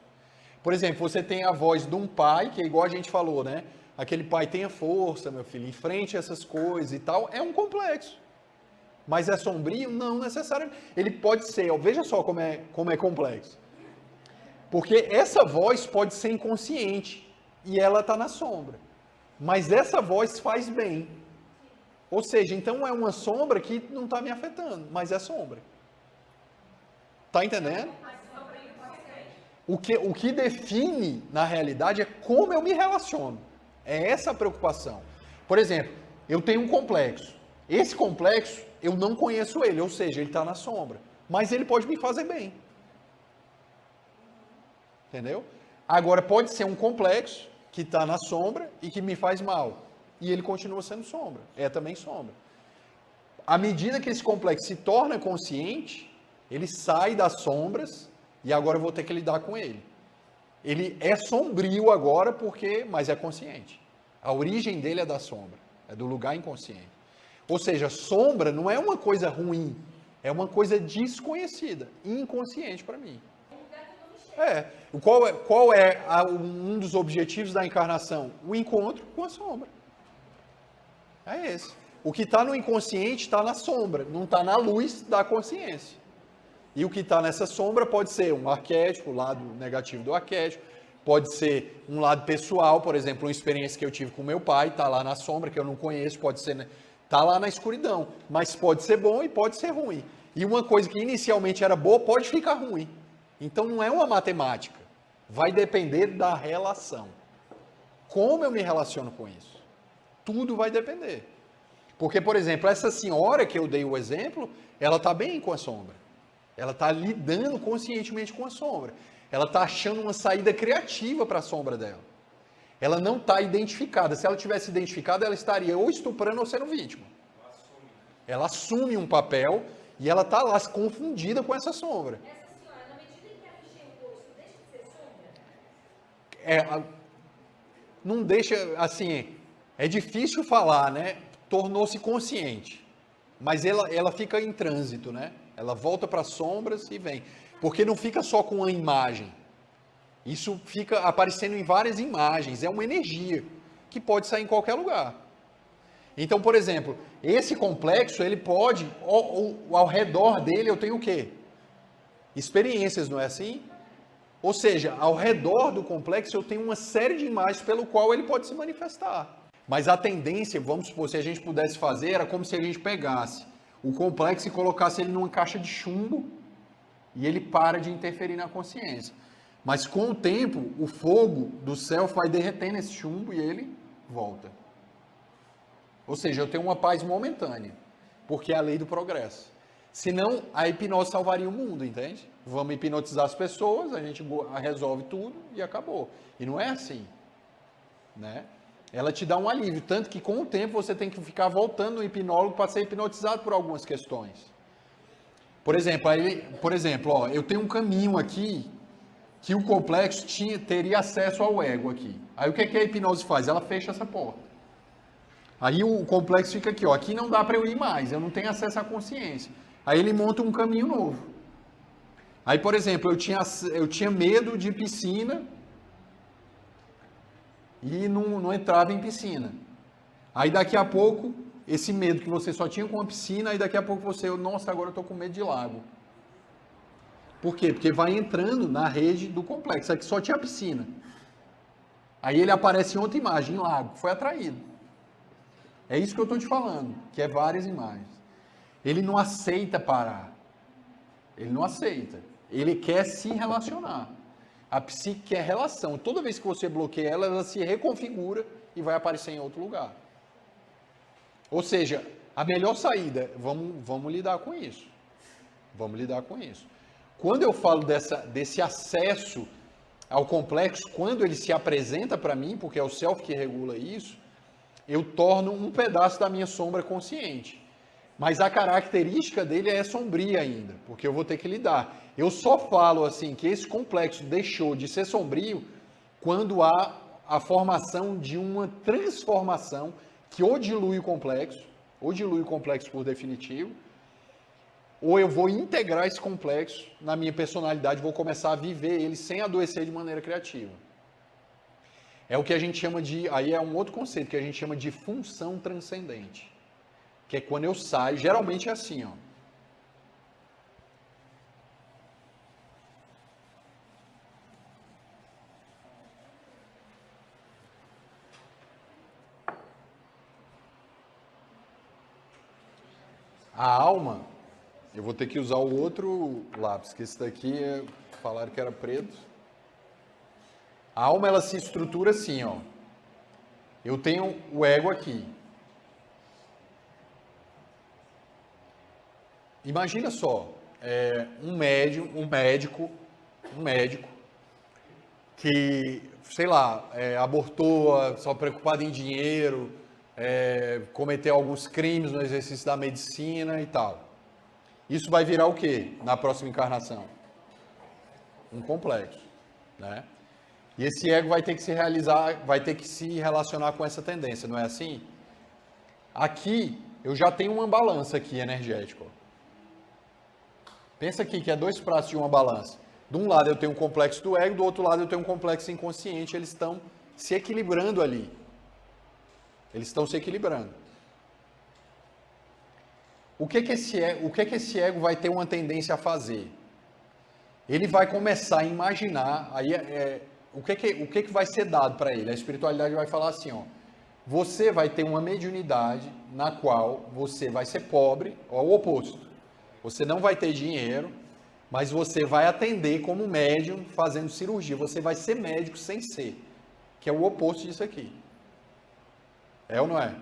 Por exemplo, você tem a voz de um pai, que é igual a gente falou, né? Aquele pai tenha força, meu filho, enfrente essas coisas e tal, é um complexo. Mas é sombrio? Não necessariamente. Ele pode ser, veja só como é complexo. Porque essa voz pode ser inconsciente e ela está na sombra. Mas essa voz faz bem. Ou seja, então é uma sombra que não está me afetando, mas é sombra. Está entendendo? O que define, na realidade, é como eu me relaciono. É essa a preocupação. Por exemplo, eu tenho um complexo. Esse complexo, eu não conheço ele, ou seja, ele está na sombra. Mas ele pode me fazer bem. Entendeu? Agora, pode ser um complexo que está na sombra e que me faz mal. E ele continua sendo sombra. É também sombra. À medida que esse complexo se torna consciente, ele sai das sombras e agora eu vou ter que lidar com ele. Ele é sombrio agora mas é consciente. A origem dele é da sombra, é do lugar inconsciente. Ou seja, sombra não é uma coisa ruim, é uma coisa desconhecida, inconsciente para mim. Qual é um dos objetivos da encarnação? O encontro com a sombra. É esse. O que está no inconsciente está na sombra, não está na luz da consciência. E o que está nessa sombra pode ser um arquétipo, o lado negativo do arquétipo, pode ser um lado pessoal, por exemplo, uma experiência que eu tive com meu pai, está lá na sombra, que eu não conheço, pode ser, está lá na escuridão, mas pode ser bom e pode ser ruim. E uma coisa que inicialmente era boa pode ficar ruim. Então não é uma matemática, vai depender da relação. Como eu me relaciono com isso? Tudo vai depender. Porque, por exemplo, essa senhora que eu dei o exemplo, ela está bem com a sombra. Ela está lidando conscientemente com a sombra. Ela está achando uma saída criativa para a sombra dela. Ela não está identificada. Se ela tivesse identificada, ela estaria ou estuprando ou sendo vítima. Ela assume um papel e ela está lá confundida com essa sombra. Essa senhora, na medida em que afixei o rosto, deixa de ser sombra? Não deixa, assim, é difícil falar, né? Tornou-se consciente. Mas ela fica em trânsito, né? Ela volta para as sombras e vem. Porque não fica só com uma imagem. Isso fica aparecendo em várias imagens. É uma energia que pode sair em qualquer lugar. Então, por exemplo, esse complexo, ele pode, ao redor dele eu tenho o quê? Experiências, não é assim? Ou seja, ao redor do complexo eu tenho uma série de imagens pelo qual ele pode se manifestar. Mas a tendência, vamos supor, se a gente pudesse fazer, era como se a gente pegasse o complexo e colocasse ele numa caixa de chumbo e ele para de interferir na consciência. Mas com o tempo, o fogo do céu vai derretendo esse chumbo e ele volta. Ou seja, eu tenho uma paz momentânea, porque é a lei do progresso. Senão, a hipnose salvaria o mundo, entende? Vamos hipnotizar as pessoas, a gente resolve tudo e acabou. E não é assim, né? Ela te dá um alívio, tanto que com o tempo você tem que ficar voltando no hipnólogo para ser hipnotizado por algumas questões. Por exemplo, ó, eu tenho um caminho aqui que o complexo teria acesso ao ego aqui. Aí o que a hipnose faz? Ela fecha essa porta. Aí o complexo fica aqui, ó, aqui não dá para eu ir mais, eu não tenho acesso à consciência. Aí ele monta um caminho novo. Aí, por exemplo, eu tinha medo de piscina e não entrava em piscina. Aí daqui a pouco, esse medo que você só tinha com a piscina, aí daqui a pouco nossa, agora eu estou com medo de lago. Por quê? Porque vai entrando na rede do complexo, aqui só tinha a piscina. Aí ele aparece em outra imagem, em lago, foi atraído. É isso que eu estou te falando, que é várias imagens. Ele não aceita parar. Ele não aceita. Ele quer se relacionar. A psique quer relação. Toda vez que você bloqueia ela, ela se reconfigura e vai aparecer em outro lugar. Ou seja, a melhor saída, vamos lidar com isso. Vamos lidar com isso. Quando eu falo desse acesso ao complexo, quando ele se apresenta para mim, porque é o self que regula isso, eu torno um pedaço da minha sombra consciente. Mas a característica dele é sombria ainda, porque eu vou ter que lidar. Eu só falo assim que esse complexo deixou de ser sombrio quando há a formação de uma transformação que ou dilui o complexo por definitivo, ou eu vou integrar esse complexo na minha personalidade, vou começar a viver ele sem adoecer de maneira criativa. É o que a gente chama aí é um outro conceito, que a gente chama de função transcendente. Que é quando eu saio, geralmente é assim, ó. A alma, eu vou ter que usar o outro lápis, que esse daqui falaram que era preto. A alma, ela se estrutura assim, ó. Eu tenho o ego aqui. Imagina só, um médico que, sei lá, abortou, só preocupado em dinheiro, cometeu alguns crimes no exercício da medicina e tal. Isso vai virar o quê na próxima encarnação? Um complexo, né? E esse ego vai ter que se realizar, vai ter que se relacionar com essa tendência, não é assim? Aqui, eu já tenho uma balança aqui energética. Pensa aqui que é dois pratos de uma balança. De um lado eu tenho um complexo do ego, do outro lado eu tenho um complexo inconsciente, eles estão se equilibrando ali. Eles estão se equilibrando. O que que esse ego vai ter uma tendência a fazer? Ele vai começar a imaginar, aí o que vai ser dado para ele? A espiritualidade vai falar assim, ó, você vai ter uma mediunidade na qual você vai ser pobre, ó, o oposto. Você não vai ter dinheiro, mas você vai atender como médium fazendo cirurgia. Você vai ser médico sem ser, que é o oposto disso aqui. É ou não é?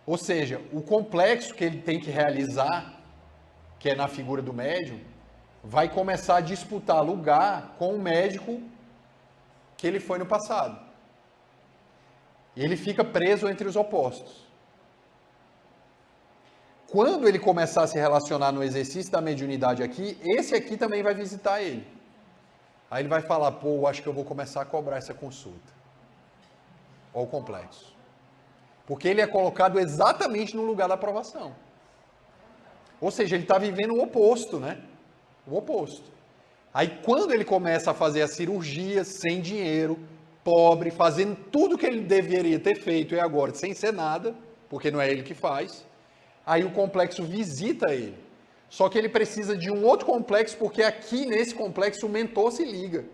Ou seja, o complexo que ele tem que realizar, que é na figura do médium, vai começar a disputar lugar com o médico que ele foi no passado. E ele fica preso entre os opostos. Quando ele começar a se relacionar no exercício da mediunidade aqui, esse aqui também vai visitar ele. Aí ele vai falar, pô, acho que eu vou começar a cobrar essa consulta. Olha o complexo. Porque ele é colocado exatamente no lugar da aprovação. Ou seja, ele está vivendo o oposto, né? O oposto. Aí quando ele começa a fazer a cirurgia sem dinheiro, pobre, fazendo tudo que ele deveria ter feito e agora sem ser nada, porque não é ele que faz, aí o complexo visita ele. Só que ele precisa de um outro complexo, porque aqui nesse complexo o mentor se liga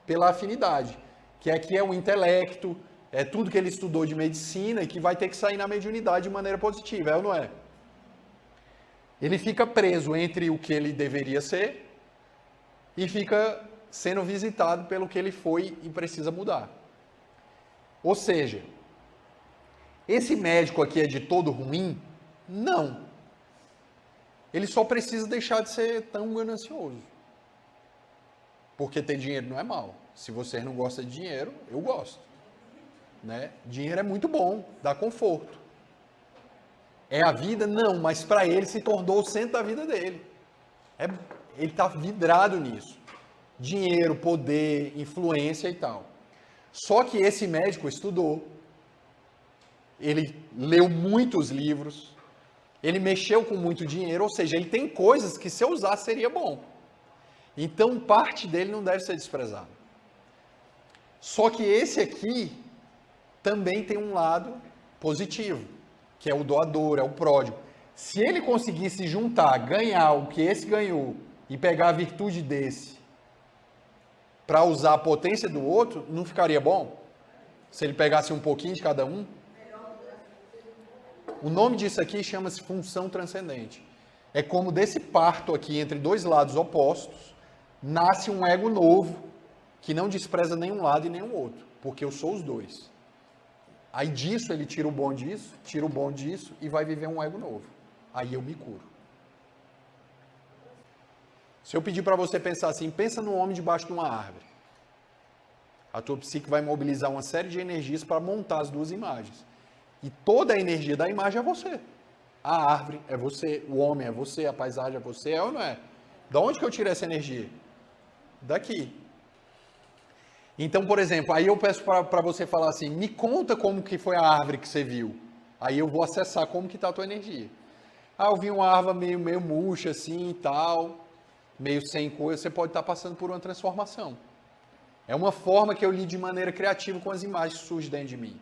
pela afinidade, que aqui é o intelecto, é tudo que ele estudou de medicina e que vai ter que sair na mediunidade de maneira positiva, é ou não é? Ele fica preso entre o que ele deveria ser e fica sendo visitado pelo que ele foi e precisa mudar. Ou seja, esse médico aqui é de todo ruim? Não. Ele só precisa deixar de ser tão ganancioso. Porque ter dinheiro não é mal. Se você não gosta de dinheiro, eu gosto. Né? Dinheiro é muito bom, dá conforto. É a vida? Não, mas para ele se tornou o centro da vida dele. Ele está vidrado nisso. Dinheiro, poder, influência e tal. Só que esse médico estudou, ele leu muitos livros, ele mexeu com muito dinheiro, ou seja, ele tem coisas que se eu usar seria bom. Então parte dele não deve ser desprezado. Só que esse aqui também tem um lado positivo, que é o doador, é o pródigo. Se ele conseguisse juntar, ganhar o que esse ganhou e pegar a virtude desse para usar a potência do outro, não ficaria bom? Se ele pegasse um pouquinho de cada um? O nome disso aqui chama-se função transcendente. É como desse parto aqui entre dois lados opostos, nasce um ego novo, que não despreza nenhum lado e nenhum outro, porque eu sou os dois. Aí disso ele tira o bom disso, tira o bom disso e vai viver um ego novo. Aí eu me curo. Se eu pedir para você pensar assim, pensa num homem debaixo de uma árvore. A tua psique vai mobilizar uma série de energias para montar as duas imagens. E toda a energia da imagem é você. A árvore é você, o homem é você, a paisagem é você, é ou não é? Da onde que eu tiro essa energia? Daqui. Então, por exemplo, aí eu peço para você falar assim, me conta como que foi a árvore que você viu. Aí eu vou acessar como que está a tua energia. Ah, eu vi uma árvore meio murcha assim e tal, meio sem cor, você pode estar passando por uma transformação. É uma forma que eu lido de maneira criativa com as imagens que surgem dentro de mim.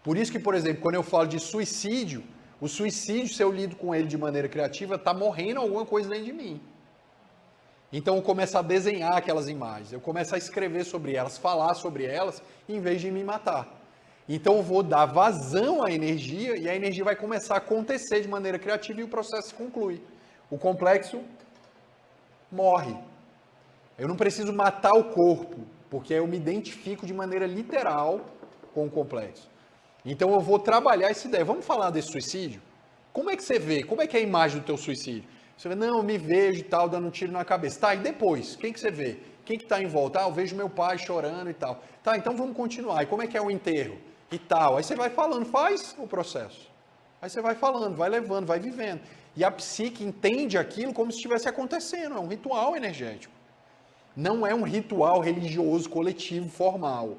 Por isso que, por exemplo, quando eu falo de suicídio, o suicídio, se eu lido com ele de maneira criativa, está morrendo alguma coisa dentro de mim. Então eu começo a desenhar aquelas imagens, eu começo a escrever sobre elas, falar sobre elas, em vez de me matar. Então eu vou dar vazão à energia e a energia vai começar a acontecer de maneira criativa e o processo se conclui. O complexo morre. Eu não preciso matar o corpo, porque eu me identifico de maneira literal com o complexo. Então eu vou trabalhar essa ideia. Vamos falar desse suicídio? Como é que você vê? Como é que é a imagem do teu suicídio? Você vê, não, eu me vejo e tal, dando um tiro na cabeça. Tá, e depois? Quem que você vê? Quem que está em volta? Ah, eu vejo meu pai chorando e tal. Tá, então vamos continuar. E como é que é o enterro? E tal. Aí você vai falando, faz o processo. Aí você vai falando, vai levando, vai vivendo. E a psique entende aquilo como se estivesse acontecendo. É um ritual energético. Não é um ritual religioso, coletivo, formal.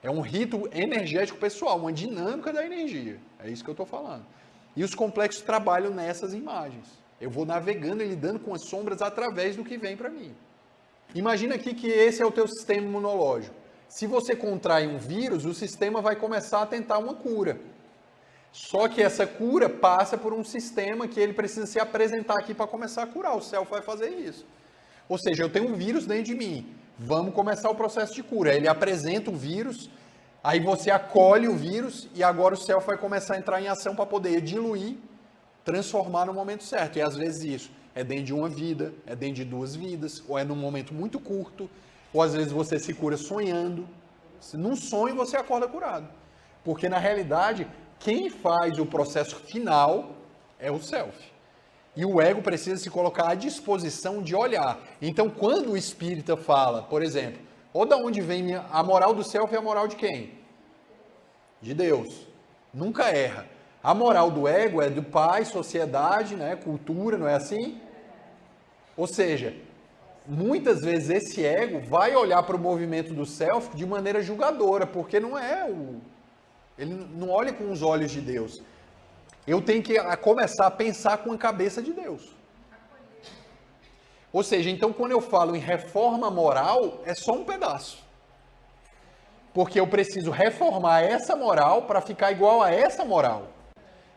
É um rito energético pessoal, uma dinâmica da energia. É isso que eu estou falando. E os complexos trabalham nessas imagens. Eu vou navegando e lidando com as sombras através do que vem para mim. Imagina aqui que esse é o teu sistema imunológico. Se você contrai um vírus, o sistema vai começar a tentar uma cura. Só que essa cura passa por um sistema que ele precisa se apresentar aqui para começar a curar. O self vai fazer isso. Ou seja, eu tenho um vírus dentro de mim. Vamos começar o processo de cura. Ele apresenta o vírus, aí você acolhe o vírus e agora o self vai começar a entrar em ação para poder diluir, transformar no momento certo. E às vezes isso é dentro de uma vida, é dentro de 2 vidas, ou é num momento muito curto, ou às vezes você se cura sonhando. Num sonho você acorda curado. Porque na realidade, quem faz o processo final é o self. E o ego precisa se colocar à disposição de olhar. Então, quando o espírita fala, por exemplo, ou da onde vem a moral do self é a moral de quem? De Deus. Nunca erra. A moral do ego é do pai, sociedade, né, cultura, não é assim? Ou seja, muitas vezes esse ego vai olhar para o movimento do self de maneira julgadora, porque não é o... Ele não olha com os olhos de Deus. Eu tenho que começar a pensar com a cabeça de Deus. Ou seja, então quando eu falo em reforma moral, é só um pedaço. Porque eu preciso reformar essa moral para ficar igual a essa moral.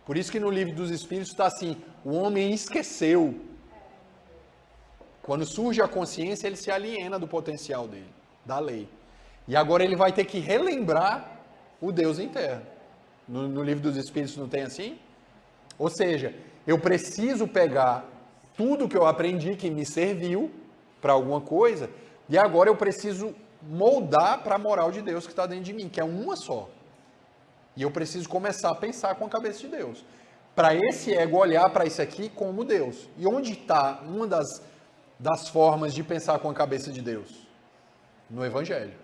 Por isso que no livro dos Espíritos está assim, o homem esqueceu. Quando surge a consciência, ele se aliena do potencial dele, da lei. E agora ele vai ter que relembrar o Deus interno. No livro dos Espíritos não tem assim? Ou seja, eu preciso pegar tudo que eu aprendi que me serviu para alguma coisa e agora eu preciso moldar para a moral de Deus que está dentro de mim, que é uma só. E eu preciso começar a pensar com a cabeça de Deus. Para esse ego olhar para isso aqui como Deus. E onde está uma das formas de pensar com a cabeça de Deus? No Evangelho.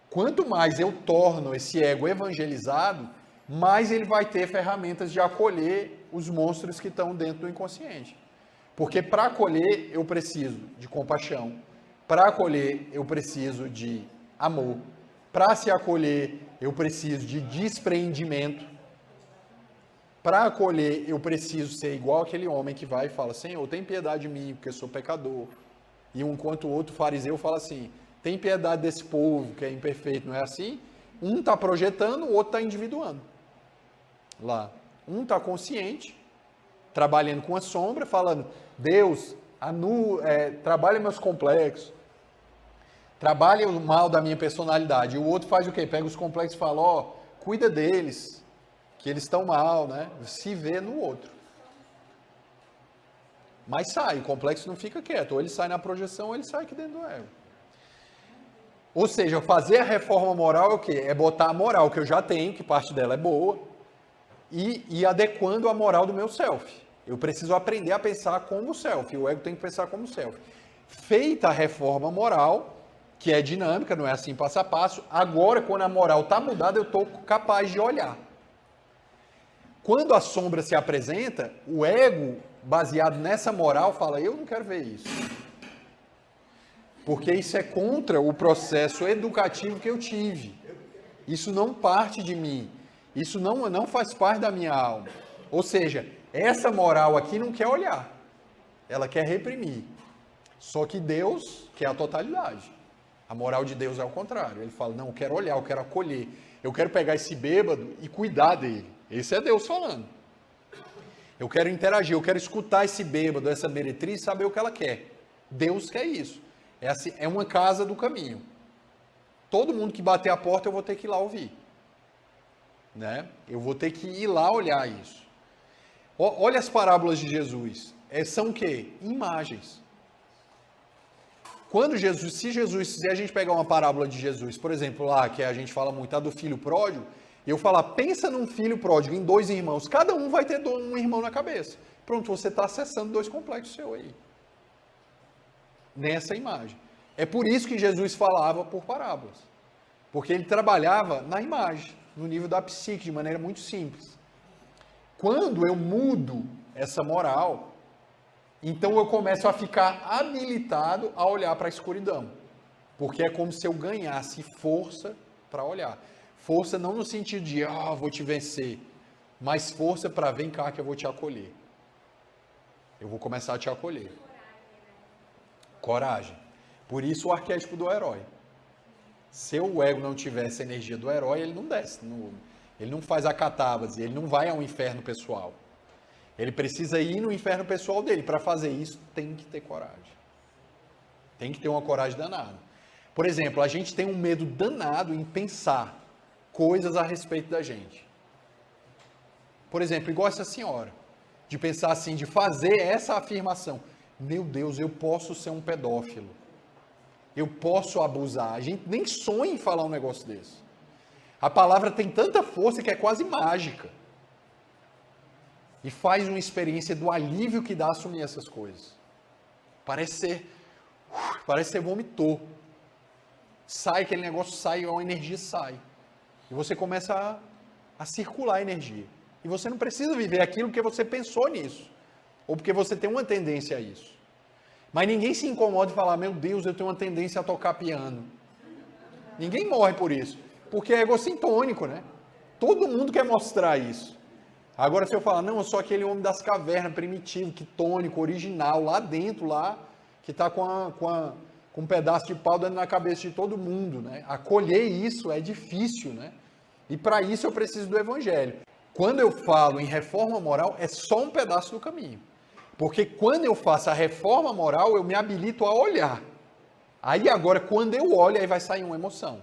Quanto mais eu torno esse ego evangelizado, mais ele vai ter ferramentas de acolher os monstros que estão dentro do inconsciente. Porque para acolher, eu preciso de compaixão. Para acolher, eu preciso de amor. Para se acolher, eu preciso de despreendimento. Para acolher, eu preciso ser igual aquele homem que vai e fala, Senhor, tem piedade de mim, porque eu sou pecador. E enquanto o outro fariseu fala assim, tem piedade desse povo que é imperfeito, não é assim? Um está projetando, o outro está individuando. Lá. Um está consciente, trabalhando com a sombra, falando, Deus, trabalha meus complexos, trabalha o mal da minha personalidade. E o outro faz o quê? Pega os complexos e fala, cuida deles, que eles estão mal, né? Se vê no outro. Mas sai, o complexo não fica quieto. Ou ele sai na projeção, ou ele sai aqui dentro do ego. Ou seja, fazer a reforma moral é o quê? É botar a moral que eu já tenho, que parte dela é boa, e ir adequando a moral do meu self. Eu preciso aprender a pensar como self, o ego tem que pensar como self. Feita a reforma moral, que é dinâmica, não é assim passo a passo, agora quando a moral está mudada, eu estou capaz de olhar. Quando a sombra se apresenta, o ego, baseado nessa moral, fala, eu não quero ver isso. Porque isso é contra o processo educativo que eu tive. Isso não parte de mim. Isso não faz parte da minha alma. Ou seja, essa moral aqui não quer olhar. Ela quer reprimir. Só que Deus quer a totalidade. A moral de Deus é o contrário. Ele fala, não, eu quero olhar, eu quero acolher. Eu quero pegar esse bêbado e cuidar dele. Esse é Deus falando. Eu quero interagir, eu quero escutar esse bêbado, essa meretriz, saber o que ela quer. Deus quer isso. É uma casa do caminho. Todo mundo que bater a porta, eu vou ter que ir lá ouvir. Né? Eu vou ter que ir lá olhar isso. Olha as parábolas de Jesus. São o quê? Imagens. Se a gente pegar uma parábola de Jesus, por exemplo, lá que a gente fala muito, a do filho pródigo, e eu falar, pensa num filho pródigo, em 2 irmãos, cada um vai ter um irmão na cabeça. Pronto, você está acessando 2 complexos seus aí. Nessa imagem. É por isso que Jesus falava por parábolas. Porque ele trabalhava na imagem, no nível da psique, de maneira muito simples. Quando eu mudo essa moral, então eu começo a ficar habilitado a olhar para a escuridão. Porque é como se eu ganhasse força para olhar. Força não no sentido de, vou te vencer, mas força para, vem cá que eu vou te acolher. Eu vou começar a te acolher. Coragem. Por isso o arquétipo do herói. Se o ego não tivesse a energia do herói, ele não desce. Ele não faz a catábase, ele não vai ao inferno pessoal. Ele precisa ir no inferno pessoal dele. Para fazer isso, tem que ter coragem. Tem que ter uma coragem danada. Por exemplo, a gente tem um medo danado em pensar coisas a respeito da gente. Por exemplo, igual essa senhora. De pensar assim, de fazer essa afirmação. Meu Deus, eu posso ser um pedófilo. Eu posso abusar. A gente nem sonha em falar um negócio desse. A palavra tem tanta força que é quase mágica. E faz uma experiência do alívio que dá assumir essas coisas. Parece ser vomitou. Sai aquele negócio, sai, a energia sai. E você começa a circular a energia. E você não precisa viver aquilo porque você pensou nisso. Ou porque você tem uma tendência a isso. Mas ninguém se incomoda de falar, meu Deus, eu tenho uma tendência a tocar piano. Ninguém morre por isso. Porque é egossintônico, né? Todo mundo quer mostrar isso. Agora se eu falar, não, eu sou aquele homem das cavernas, primitivo, quitônico, original, lá dentro, lá, que está com um pedaço de pau dentro na cabeça de todo mundo, né? Acolher isso é difícil, né? E para isso eu preciso do evangelho. Quando eu falo em reforma moral, é só um pedaço do caminho. Porque quando eu faço a reforma moral, eu me habilito a olhar. Aí agora, quando eu olho, aí vai sair uma emoção.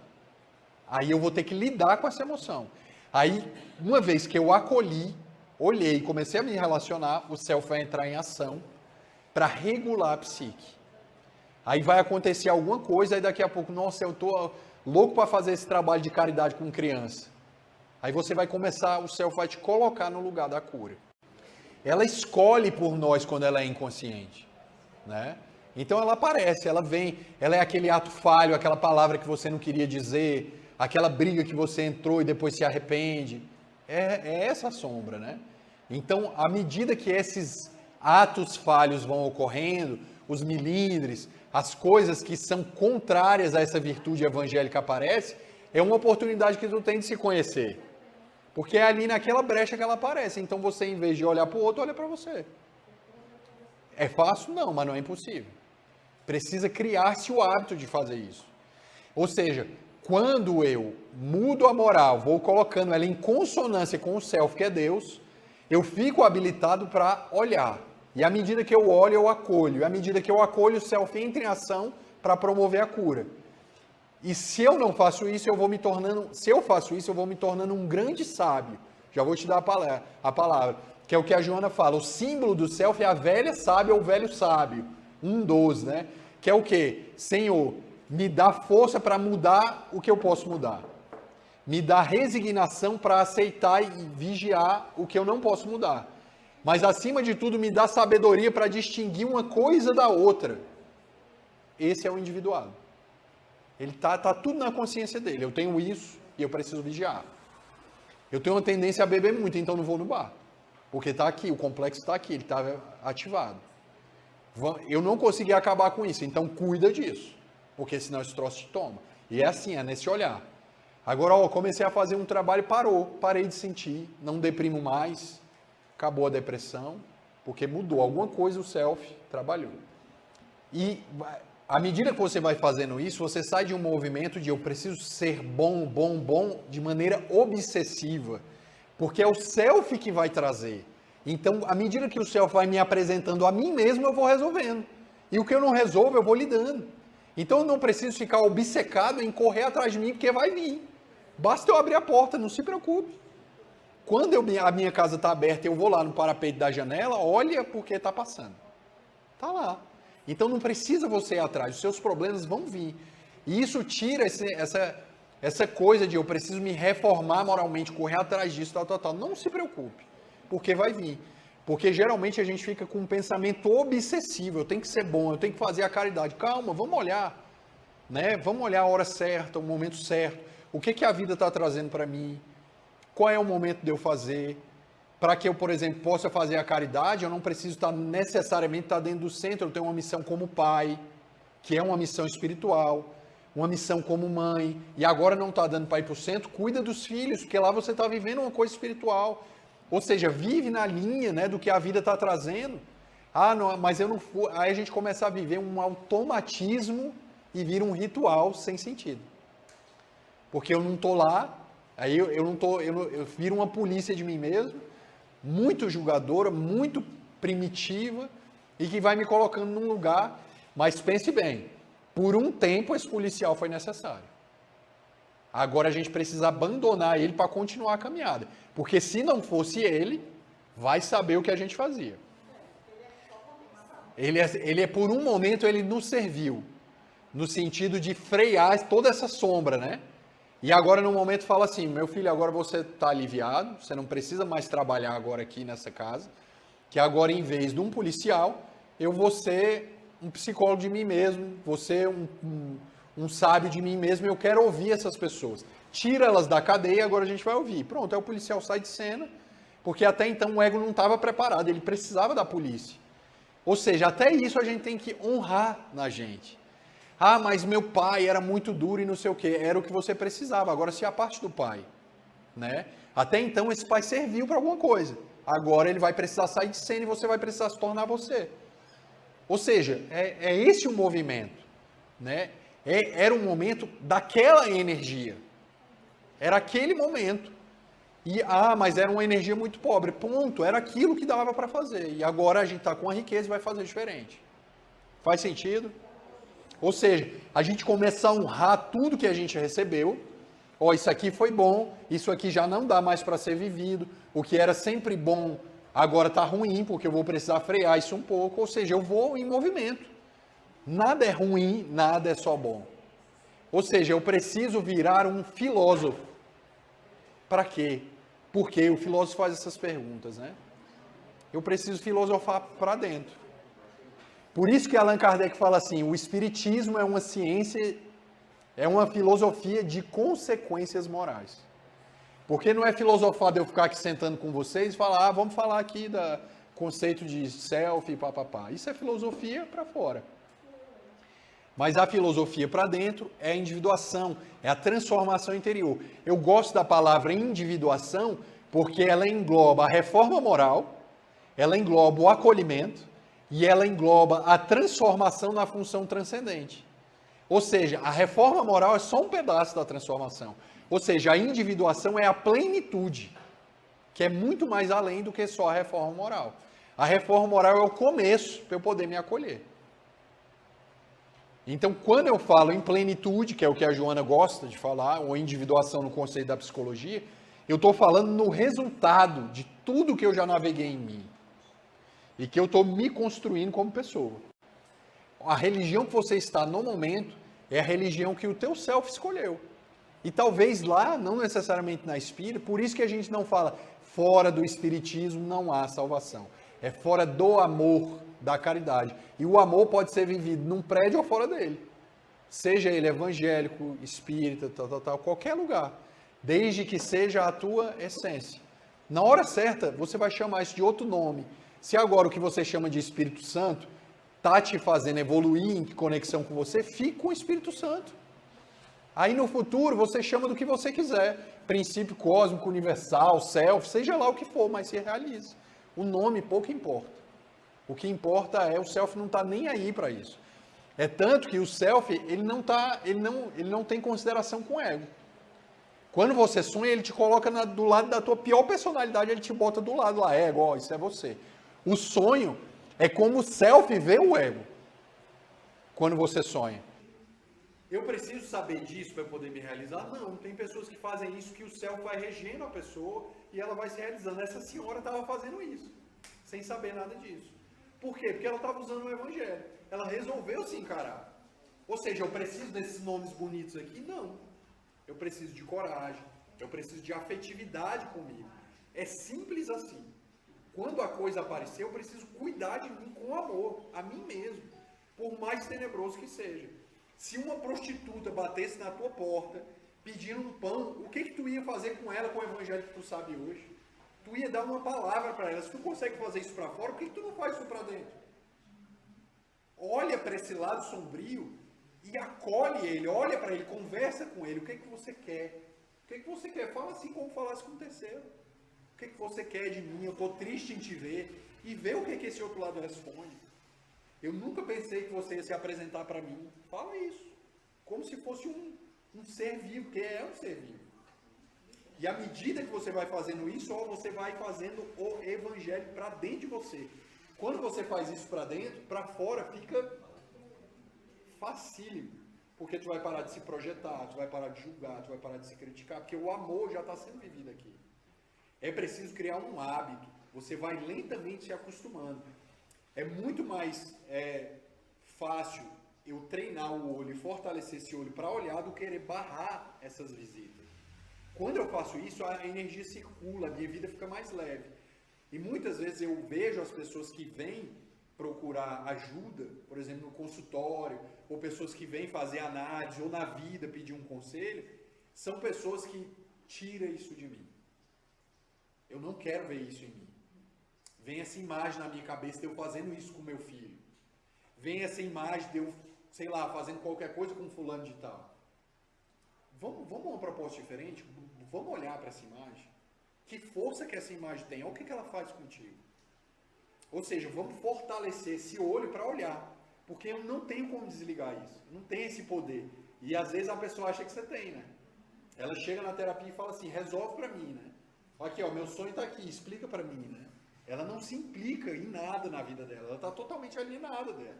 Aí eu vou ter que lidar com essa emoção. Aí, uma vez que eu acolhi, olhei, comecei a me relacionar, o self vai entrar em ação para regular a psique. Aí vai acontecer alguma coisa, aí daqui a pouco, nossa, eu estou louco para fazer esse trabalho de caridade com criança. Aí você vai começar, o self vai te colocar no lugar da cura. Ela escolhe por nós quando ela é inconsciente, né? Então ela aparece, ela vem, ela é aquele ato falho, aquela palavra que você não queria dizer, aquela briga que você entrou e depois se arrepende. É essa sombra, né? Então, à medida que esses atos falhos vão ocorrendo, os milindres, as coisas que são contrárias a essa virtude evangélica aparecem, é uma oportunidade que tu tem de se conhecer. Porque é ali naquela brecha que ela aparece. Então você, em vez de olhar para o outro, olha para você. É fácil? Não, mas não é impossível. Precisa criar-se o hábito de fazer isso. Ou seja, quando eu mudo a moral, vou colocando ela em consonância com o self, que é Deus, eu fico habilitado para olhar. E à medida que eu olho, eu acolho. E à medida que eu acolho, o self entra em ação para promover a cura. E se eu não faço isso, eu vou me tornando um grande sábio. Já vou te dar a palavra, que é o que a Joana fala. O símbolo do self é a velha sábia ou o velho sábio. 1:12, né? Que é o quê? Senhor, me dá força para mudar o que eu posso mudar. Me dá resignação para aceitar e vigiar o que eu não posso mudar. Mas, acima de tudo, me dá sabedoria para distinguir uma coisa da outra. Esse é o individuado. Ele tá tudo na consciência dele. Eu tenho isso e eu preciso vigiar. Eu tenho uma tendência a beber muito, então não vou no bar. Porque está aqui, o complexo está aqui, ele está ativado. Eu não consegui acabar com isso, então cuida disso. Porque senão esse troço te toma. E é assim, é nesse olhar. Agora, comecei a fazer um trabalho, parei de sentir, não deprimo mais, acabou a depressão, porque mudou. Alguma coisa o self trabalhou. E à medida que você vai fazendo isso, você sai de um movimento de eu preciso ser bom de maneira obsessiva, porque é o self que vai trazer. Então, à medida que o self vai me apresentando a mim mesmo, eu vou resolvendo. E o que eu não resolvo, eu vou lidando. Então, eu não preciso ficar obcecado em correr atrás de mim, porque vai vir. Basta eu abrir a porta, não se preocupe. Quando a minha casa está aberta, eu vou lá no parapeito da janela, olha porque está passando. Está lá. Então não precisa você ir atrás, os seus problemas vão vir. E isso tira Essa coisa de eu preciso me reformar moralmente, correr atrás disso, tal. Não se preocupe, porque vai vir. Porque geralmente a gente fica com um pensamento obsessivo, eu tenho que ser bom, eu tenho que fazer a caridade. Calma, vamos olhar, né? Vamos olhar a hora certa, o momento certo. O que a vida está trazendo para mim? Qual é o momento de eu fazer? Para que eu, por exemplo, possa fazer a caridade, eu não preciso necessariamente estar dentro do centro, eu tenho uma missão como pai, que é uma missão espiritual, uma missão como mãe, e agora não está dando para ir para o centro, cuida dos filhos, porque lá você está vivendo uma coisa espiritual. Ou seja, vive na linha, né, do que a vida está trazendo. Ah, não, mas eu não fui. Aí a gente começa a viver um automatismo e vira um ritual sem sentido. Porque eu não estou lá, aí eu viro uma polícia de mim mesmo, muito julgadora, muito primitiva, e que vai me colocando num lugar. Mas pense bem, por um tempo esse policial foi necessário. Agora a gente precisa abandonar ele para continuar a caminhada. Porque se não fosse ele, vai saber o que a gente fazia. Por um momento, ele nos serviu. No sentido de frear toda essa sombra, né? E agora, no momento, fala assim, meu filho, agora você está aliviado, você não precisa mais trabalhar agora aqui nessa casa, que agora, em vez de um policial, eu vou ser um psicólogo de mim mesmo, vou ser um sábio de mim mesmo, eu quero ouvir essas pessoas. Tira elas da cadeia e agora a gente vai ouvir. Pronto, aí o policial sai de cena, porque até então o ego não estava preparado, ele precisava da polícia. Ou seja, até isso a gente tem que honrar na gente. Ah, mas meu pai era muito duro e não sei o quê. Era o que você precisava, agora se a parte do pai. Né? Até então esse pai serviu para alguma coisa. Agora ele vai precisar sair de cena e você vai precisar se tornar você. Ou seja, é esse o movimento. Né? Era um momento daquela energia. Era aquele momento. Mas era uma energia muito pobre. Ponto. Era aquilo que dava para fazer. E agora a gente está com a riqueza e vai fazer diferente. Faz sentido? Ou seja, a gente começa a honrar tudo que a gente recebeu. Isso aqui foi bom, isso aqui já não dá mais para ser vivido. O que era sempre bom agora está ruim, porque eu vou precisar frear isso um pouco. Ou seja, eu vou em movimento. Nada é ruim, nada é só bom. Ou seja, eu preciso virar um filósofo. Para quê? Porque o filósofo faz essas perguntas, né? Eu preciso filosofar para dentro. Por isso que Allan Kardec fala assim, o espiritismo é uma ciência, é uma filosofia de consequências morais. Porque não é filosofar de eu ficar aqui sentando com vocês e falar, vamos falar aqui do conceito de self, papapá. Isso é filosofia para fora. Mas a filosofia para dentro é a individuação, é a transformação interior. Eu gosto da palavra individuação porque ela engloba a reforma moral, ela engloba o acolhimento e ela engloba a transformação na função transcendente. Ou seja, a reforma moral é só um pedaço da transformação. Ou seja, a individuação é a plenitude, que é muito mais além do que só a reforma moral. A reforma moral é o começo para eu poder me acolher. Então, quando eu falo em plenitude, que é o que a Joana gosta de falar, ou individuação no conceito da psicologia, eu estou falando no resultado de tudo que eu já naveguei em mim. E que eu estou me construindo como pessoa. A religião que você está no momento é a religião que o teu self escolheu. E talvez lá, não necessariamente na espírita, por isso que a gente não fala fora do espiritismo não há salvação. É fora do amor, da caridade. E o amor pode ser vivido num prédio ou fora dele. Seja ele evangélico, espírita, qualquer lugar. Desde que seja a tua essência. Na hora certa, você vai chamar isso de outro nome. Se agora o que você chama de Espírito Santo está te fazendo evoluir em conexão com você, fique com o Espírito Santo. Aí no futuro você chama do que você quiser. Princípio cósmico, universal, self, seja lá o que for, mas se realize. O nome pouco importa. O que importa é o self não está nem aí para isso. É tanto que o self ele não tem consideração com o ego. Quando você sonha, ele te coloca do lado da tua pior personalidade, ele te bota do lado lá, ego, isso é você. O sonho é como o self vê o ego. Quando você sonha. Eu preciso saber disso para poder me realizar? Não, tem pessoas que fazem isso que o self vai regendo a pessoa e ela vai se realizando. Essa senhora estava fazendo isso, sem saber nada disso. Por quê? Porque ela estava usando o evangelho. Ela resolveu se encarar. Ou seja, eu preciso desses nomes bonitos aqui? Não. eu preciso de coragem, eu preciso de afetividade comigo. É simples assim. Quando a coisa aparecer, eu preciso cuidar de mim com amor, a mim mesmo, por mais tenebroso que seja. Se uma prostituta batesse na tua porta, pedindo um pão, o que tu ia fazer com ela com o evangelho que tu sabe hoje? Tu ia dar uma palavra para ela. Se tu consegue fazer isso para fora, por que tu não faz isso para dentro? Olha para esse lado sombrio e acolhe ele, olha para ele, conversa com ele. O que você quer? O que você quer? Fala assim como falasse com o terceiro. O que você quer de mim? Eu estou triste em te ver. E vê o que esse outro lado responde. Eu nunca pensei que você ia se apresentar para mim. Fala isso. Como se fosse um ser vivo, que é um ser vivo. E à medida que você vai fazendo isso, você vai fazendo o evangelho para dentro de você. Quando você faz isso para dentro, para fora fica facílimo. Porque tu vai parar de se projetar, tu vai parar de julgar, tu vai parar de se criticar, porque o amor já está sendo vivido aqui. É preciso criar um hábito. Você vai lentamente se acostumando. É muito mais fácil eu treinar o olho e fortalecer esse olho para olhar do que querer barrar essas visitas. Quando eu faço isso, a energia circula, a minha vida fica mais leve. E muitas vezes eu vejo as pessoas que vêm procurar ajuda, por exemplo, no consultório, ou pessoas que vêm fazer análise, ou na vida pedir um conselho, são pessoas que tiram isso de mim. Eu não quero ver isso em mim. Vem essa imagem na minha cabeça de eu fazendo isso com meu filho. Vem essa imagem de eu, sei lá, fazendo qualquer coisa com fulano de tal. Vamos a uma proposta diferente? Vamos olhar para essa imagem. Que força que essa imagem tem? Olha o que ela faz contigo. Ou seja, vamos fortalecer esse olho para olhar. Porque eu não tenho como desligar isso. Não tenho esse poder. E às vezes a pessoa acha que você tem, né? Ela chega na terapia e fala assim, resolve para mim, né? Aqui, ó, meu sonho está aqui, explica para mim, né? Ela não se implica em nada na vida dela. Ela está totalmente alienada dela.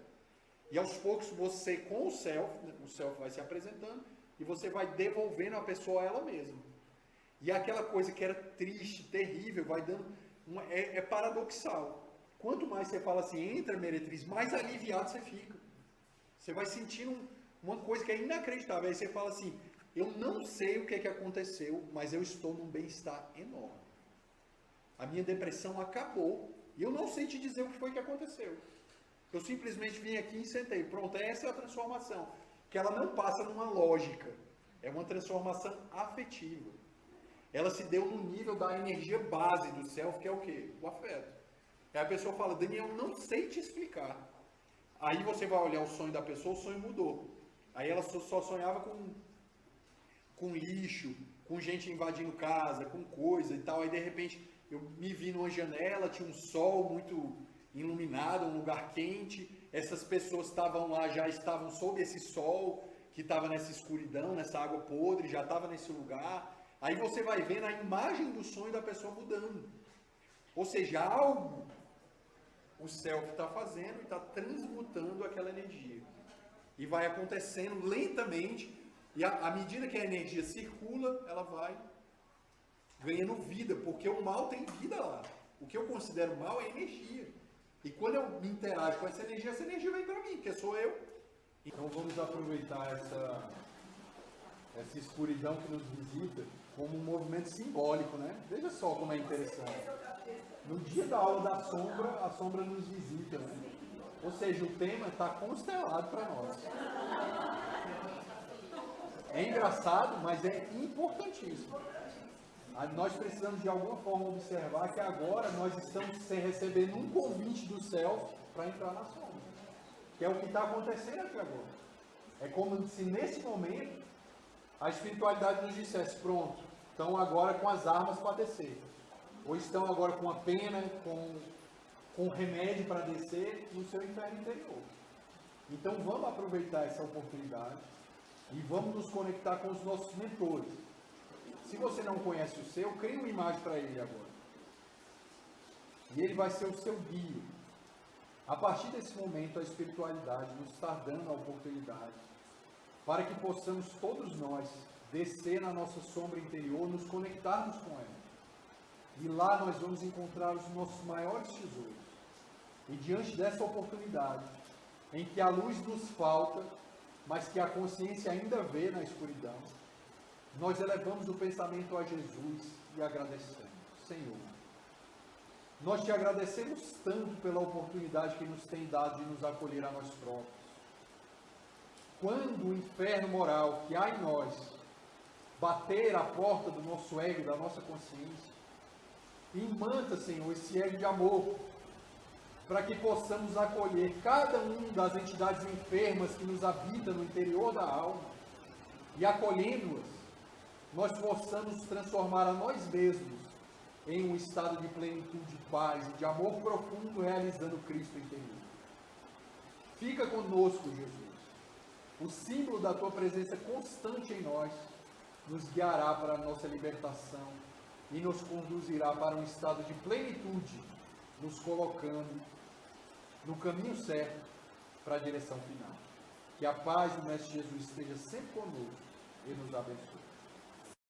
E aos poucos você, com o self vai se apresentando e você vai devolvendo a pessoa a ela mesma. E aquela coisa que era triste, terrível, vai dando... É paradoxal. Quanto mais você fala assim, entra meretriz, mais aliviado você fica. Você vai sentindo uma coisa que é inacreditável. Aí você fala assim, eu não sei o que aconteceu, mas eu estou num bem-estar enorme. A minha depressão acabou. E eu não sei te dizer o que foi que aconteceu. Eu simplesmente vim aqui e sentei. Pronto, essa é a transformação. Que ela não passa numa lógica. É uma transformação afetiva. Ela se deu no nível da energia base do self, que é o quê? O afeto. Aí a pessoa fala, Daniel, não sei te explicar. Aí você vai olhar o sonho da pessoa, o sonho mudou. Aí ela só sonhava com lixo, com gente invadindo casa, com coisa e tal. Aí de repente eu me vi numa janela, tinha um sol muito iluminado, um lugar quente. Essas pessoas estavam lá, já estavam sob esse sol, que estava nessa escuridão, nessa água podre, já estava nesse lugar. Aí você vai vendo a imagem do sonho da pessoa mudando. Ou seja, algo o self está fazendo e está transmutando aquela energia. E vai acontecendo lentamente, e à medida que a energia circula, ela vai ganhando vida, porque o mal tem vida lá. O que eu considero mal é energia. E quando eu me interajo com essa energia vem para mim, porque sou eu. Então vamos aproveitar essa escuridão que nos visita como um movimento simbólico, né? Veja só como é interessante. No dia da aula da sombra, a sombra nos visita, né? Ou seja, o tema está constelado para nós. É engraçado, mas é importantíssimo. Nós precisamos de alguma forma observar que agora nós estamos recebendo um convite do self para entrar na sombra. Que é o que está acontecendo aqui agora. É como se nesse momento a espiritualidade nos dissesse, pronto, estão agora com as armas para descer. Ou estão agora com a pena, com remédio para descer no seu inferno interior. Então vamos aproveitar essa oportunidade e vamos nos conectar com os nossos mentores. Se você não conhece o seu, crie uma imagem para ele agora. E ele vai ser o seu guia. A partir desse momento, a espiritualidade nos está dando a oportunidade para que possamos todos nós descer na nossa sombra interior, nos conectarmos com ela. E lá nós vamos encontrar os nossos maiores tesouros. E diante dessa oportunidade, em que a luz nos falta, mas que a consciência ainda vê na escuridão, nós elevamos o pensamento a Jesus e agradecemos. Senhor, nós te agradecemos tanto pela oportunidade que nos tem dado de nos acolher a nós próprios. Quando o inferno moral que há em nós bater a porta do nosso ego, da nossa consciência, imanta, Senhor, esse ego de amor, para que possamos acolher cada um das entidades enfermas que nos habitam no interior da alma, e acolhendo-as, nós possamos transformar a nós mesmos em um estado de plenitude, de paz e de amor profundo, realizando Cristo interior. Fica conosco, Jesus. O símbolo da tua presença constante em nós nos guiará para a nossa libertação e nos conduzirá para um estado de plenitude, nos colocando no caminho certo para a direção final. Que a paz do Mestre Jesus esteja sempre conosco e nos abençoe.